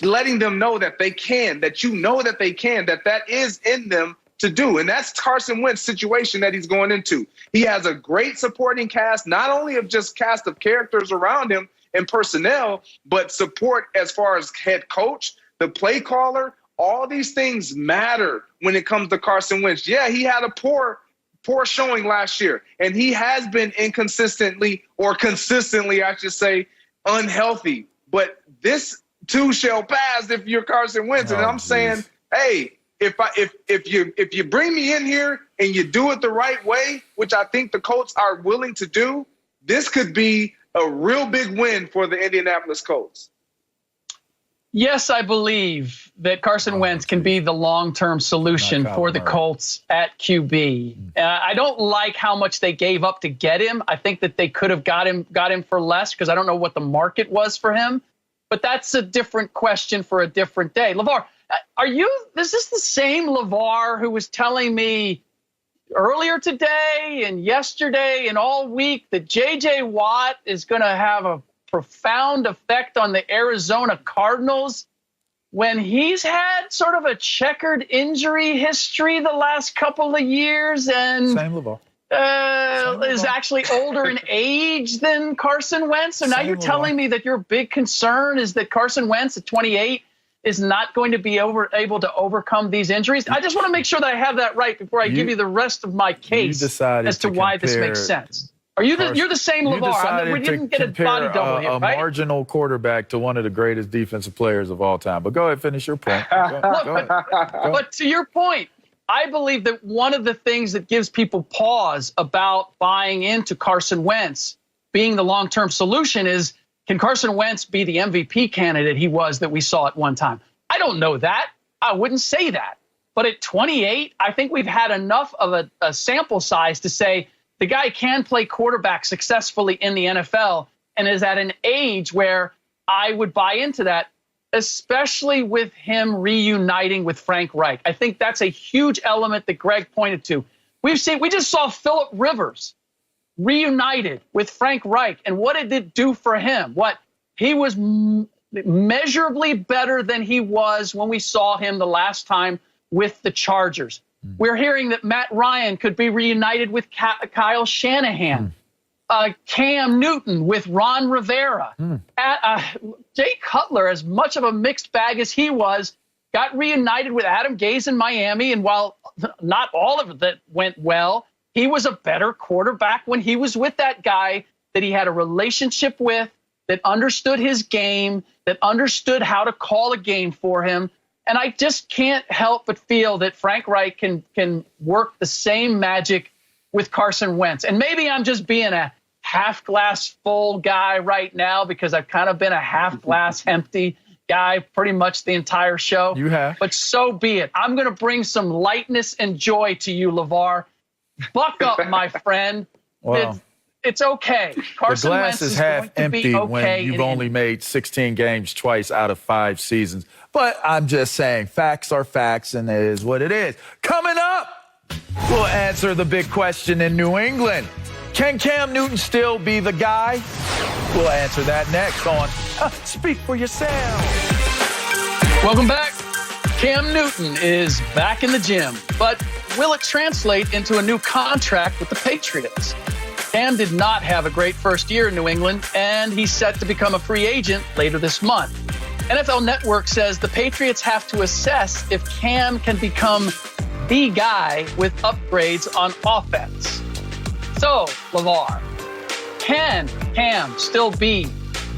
letting them know that they can, that you know that they can, that is in them to do. And that's Carson Wentz's situation that he's going into. He has a great supporting cast, not only of just cast of characters around him and personnel, but support as far as head coach, the play caller. All these things matter when it comes to Carson Wentz. Yeah, he had a poor showing last year, and he has been consistently, I should say, unhealthy. But this too shall pass if you're Carson Wentz. And I'm saying, hey, if you bring me in here and you do it the right way, which I think the Colts are willing to do, this could be a real big win for the Indianapolis Colts. Yes, I believe that Carson Wentz can be the long-term solution for the Colts at QB. I don't like how much they gave up to get him. I think that they could have got him for less because I don't know what the market was for him. But that's a different question for a different day. LeVar, is this the same LeVar who was telling me earlier today and yesterday and all week that J.J. Watt is going to have a profound effect on the Arizona Cardinals when he's had sort of a checkered injury history the last couple of years and Same LeVar. Is actually older in age than Carson Wentz? So now you're telling me that your big concern is that Carson Wentz at 28 is not going to be able to overcome these injuries? I just want to make sure that I have that right before I give you the rest of my case as to why this makes sense. You're the same LeVar. We didn't get a body double here, right? A marginal quarterback to one of the greatest defensive players of all time. But go ahead, finish your point. Go ahead. But to your point, I believe that one of the things that gives people pause about buying into Carson Wentz being the long-term solution is, can Carson Wentz be the MVP candidate he was that we saw at one time? I don't know that. I wouldn't say that. But at 28, I think we've had enough of a sample size to say the guy can play quarterback successfully in the NFL and is at an age where I would buy into that, especially with him reuniting with Frank Reich. I think that's a huge element that Greg pointed to. We just saw Phillip Rivers reunited with Frank Reich, and what did it do for him? He was measurably better than he was when we saw him the last time with the Chargers. We're hearing that Matt Ryan could be reunited with Kyle Shanahan. Cam Newton with Ron Rivera. Jay Cutler, as much of a mixed bag as he was, got reunited with Adam Gase in Miami. And while not all of it went well, he was a better quarterback when he was with that guy that he had a relationship with, that understood his game, that understood how to call a game for him. And I just can't help but feel that Frank Reich can work the same magic with Carson Wentz. And maybe I'm just being a half glass full guy right now because I've kind of been a half glass empty guy pretty much the entire show. You have. But so be it. I'm going to bring some lightness and joy to you, LeVar. Buck up, my friend. Wow. It's okay. Carson the glass Wentz is is half going to empty be okay when you've only made 16 games twice out of 5 seasons. But I'm just saying, facts are facts, and it is what it is. Coming up, we'll answer the big question in New England. Can Cam Newton still be the guy? We'll answer that next on Speak for Yourself. Welcome back. Cam Newton is back in the gym, but will it translate into a new contract with the Patriots? Cam did not have a great first year in New England, and he's set to become a free agent later this month. NFL Network says the Patriots have to assess if Cam can become the guy with upgrades on offense. So, LeVar, can Cam still be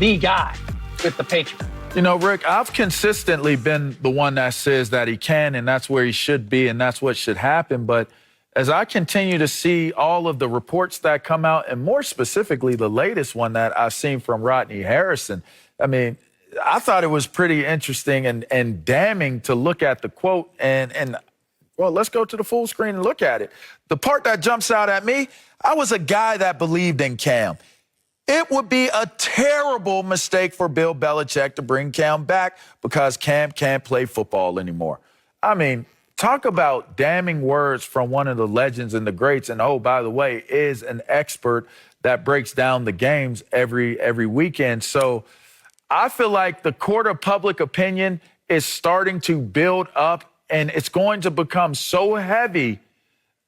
the guy with the Patriots? You know, Rick, I've consistently been the one that says that he can, and that's where he should be, and that's what should happen. But as I continue to see all of the reports that come out, and more specifically, the latest one that I've seen from Rodney Harrison, I mean, I thought it was pretty interesting and damning to look at the quote. And well, let's go to the full screen and look at it. The part that jumps out at me, I was a guy that believed in Cam. It would be a terrible mistake for Bill Belichick to bring Cam back because Cam can't play football anymore. I mean, talk about damning words from one of the legends and the greats. And, oh, by the way, is an expert that breaks down the games every weekend. So I feel like the court of public opinion is starting to build up, and it's going to become so heavy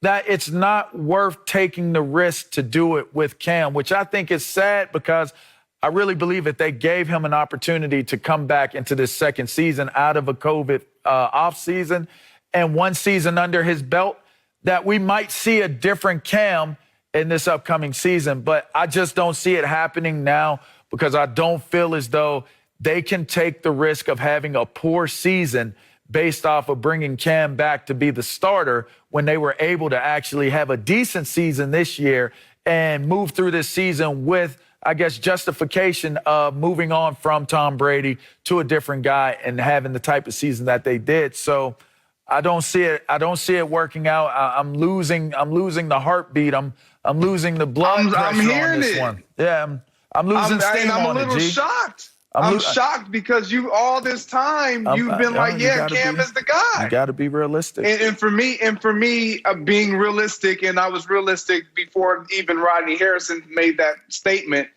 that it's not worth taking the risk to do it with Cam, which I think is sad because I really believe that they gave him an opportunity to come back into this second season out of a COVID offseason and one season under his belt, that we might see a different Cam in this upcoming season. But I just don't see it happening now because I don't feel as though they can take the risk of having a poor season based off of bringing Cam back to be the starter when they were able to actually have a decent season this year and move through this season with, I guess, justification of moving on from Tom Brady to a different guy and having the type of season that they did. So I don't see it. I don't see it working out. I'm losing the heartbeat. I'm losing the blood pressure on this one. Yeah, I'm losing steam on it, G. I'm a little shocked. I'm shocked because all this time you've been like, yeah, Cam is the guy. You got to be realistic. And for me, being realistic, and I was realistic before even Rodney Harrison made that statement.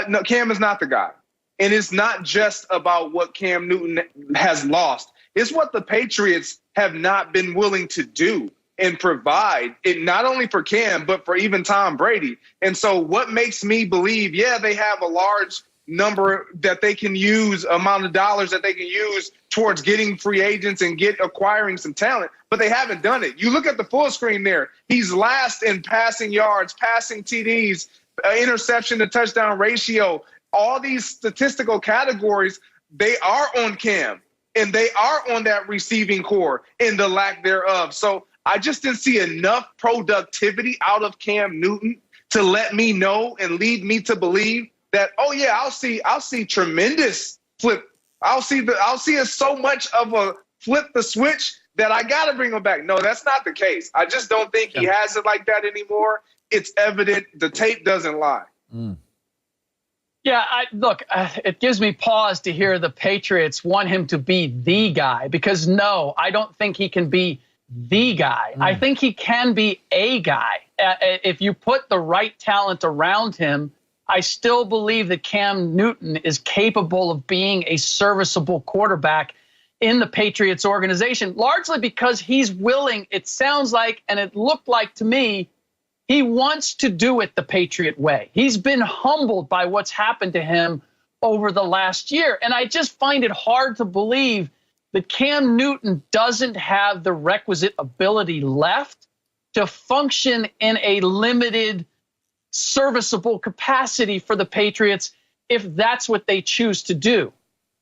No, Cam is not the guy. And it's not just about what Cam Newton has lost. It's what the Patriots have not been willing to do and provide, it not only for Cam, but for even Tom Brady. And so what makes me believe, yeah, they have a large number that they can use, amount of dollars that they can use towards getting free agents and acquiring some talent, but they haven't done it. You look at the full screen there. He's last in passing yards, passing TDs, interception to touchdown ratio. All these statistical categories, they are on Cam, and they are on that receiving core and the lack thereof. So I just didn't see enough productivity out of Cam Newton to let me know and lead me to believe that, oh yeah, I'll see tremendous flip. I'll see it so much of a flip the switch that I got to bring him back. No, that's not the case. I just don't think he has it like that anymore. It's evident. The tape doesn't lie. Yeah, it gives me pause to hear the Patriots want him to be the guy because, no, I don't think he can be the guy. I think he can be a guy. If you put the right talent around him, I still believe that Cam Newton is capable of being a serviceable quarterback in the Patriots organization, largely because he's willing, it sounds like, and it looked like to me, he wants to do it the Patriot way. He's been humbled by what's happened to him over the last year. And I just find it hard to believe that Cam Newton doesn't have the requisite ability left to function in a limited, serviceable capacity for the Patriots if that's what they choose to do.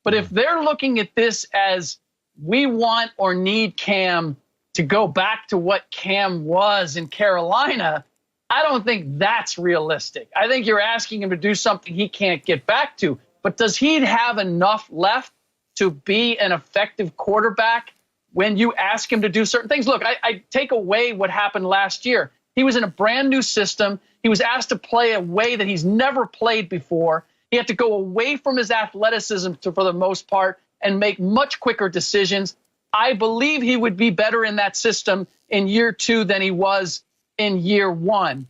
But if they're looking at this as we want or need Cam to go back to what Cam was in Carolina, I don't think that's realistic. I think you're asking him to do something he can't get back to. But does he have enough left to be an effective quarterback when you ask him to do certain things? Look, I take away what happened last year. He was in a brand new system. He was asked to play a way that he's never played before. He had to go away from his athleticism for the most part and make much quicker decisions. I believe he would be better in that system in year 2 than he was in year 1.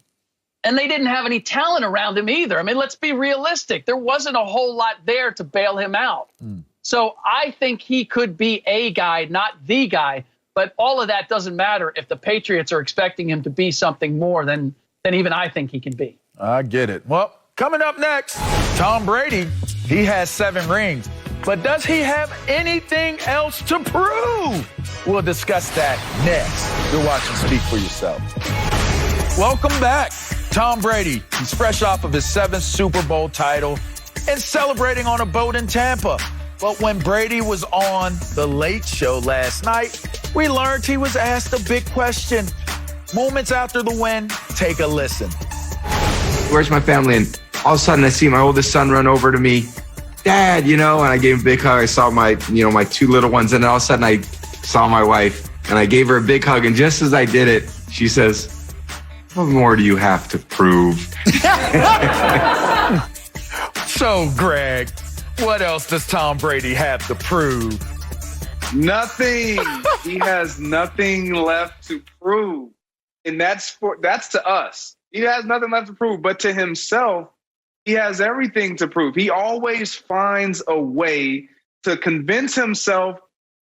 And they didn't have any talent around him either. I mean, let's be realistic. There wasn't a whole lot there to bail him out. So I think he could be a guy, not the guy. But all of that doesn't matter if the Patriots are expecting him to be something more than even I think he can be. I get it. Well, coming up next, Tom Brady, he has 7 rings. But does he have anything else to prove? We'll discuss that next. You're watching Speak for Yourself. Welcome back. Tom Brady, he's fresh off of his 7th Super Bowl title and celebrating on a boat in Tampa. But when Brady was on The Late Show last night, we learned he was asked a big question. Moments after the win, take a listen. Where's my family? And all of a sudden I see my oldest son run over to me. Dad, and I gave him a big hug. I saw my 2 little ones. And then all of a sudden I saw my wife and I gave her a big hug. And just as I did it, she says, what more do you have to prove? So, Greg, what else does Tom Brady have to prove? Nothing. He has nothing left to prove. And that's to us. He has nothing left to prove, but to himself, he has everything to prove. He always finds a way to convince himself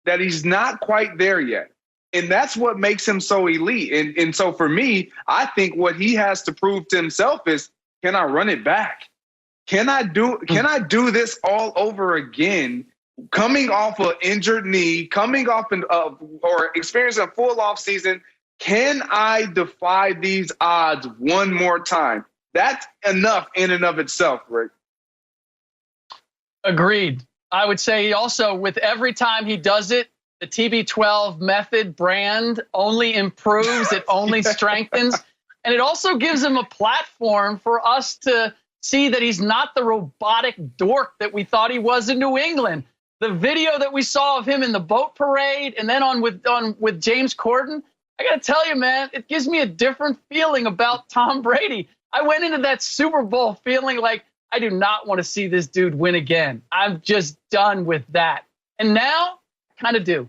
that he's not quite there yet. And that's what makes him so elite. And so for me, I think what he has to prove to himself is, can I run it back? Can I do this all over again? Coming off an injured knee, coming off or experiencing a full off season, can I defy these odds one more time? That's enough in and of itself, Rick. Agreed. I would say also with every time he does it, the TB12 method brand only improves, it only strengthens, and it also gives him a platform for us to see that he's not the robotic dork that we thought he was in New England. The video that we saw of him in the boat parade and then on with James Corden, I got to tell you, man, it gives me a different feeling about Tom Brady. I went into that Super Bowl feeling like I do not want to see this dude win again. I'm just done with that. And now, I kind of do.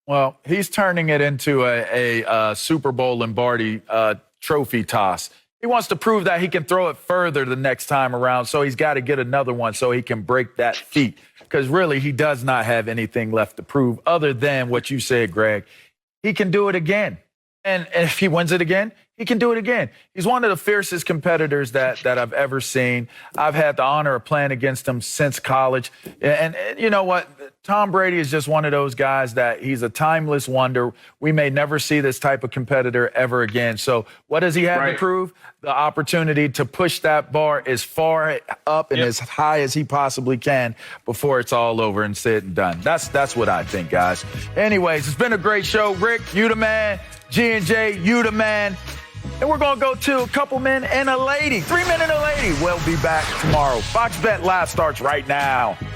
Well, he's turning it into a Super Bowl Lombardi trophy toss. He wants to prove that he can throw it further the next time around, so he's got to get another one so he can break that feat. Because really, he does not have anything left to prove other than what you said, Greg. He can do it again. And if he wins it again, he can do it again. He's one of the fiercest competitors that I've ever seen. I've had the honor of playing against him since college. And you know what? Tom Brady is just one of those guys that he's a timeless wonder. We may never see this type of competitor ever again. So what does he have to prove? The opportunity to push that bar as far up and as high as he possibly can before it's all over and said and done. That's what I think, guys. Anyways, it's been a great show. Rick, you the man. G&J, you the man. And we're going to go to a couple men and a lady. 3 men and a lady. We'll be back tomorrow. Fox Bet Live starts right now.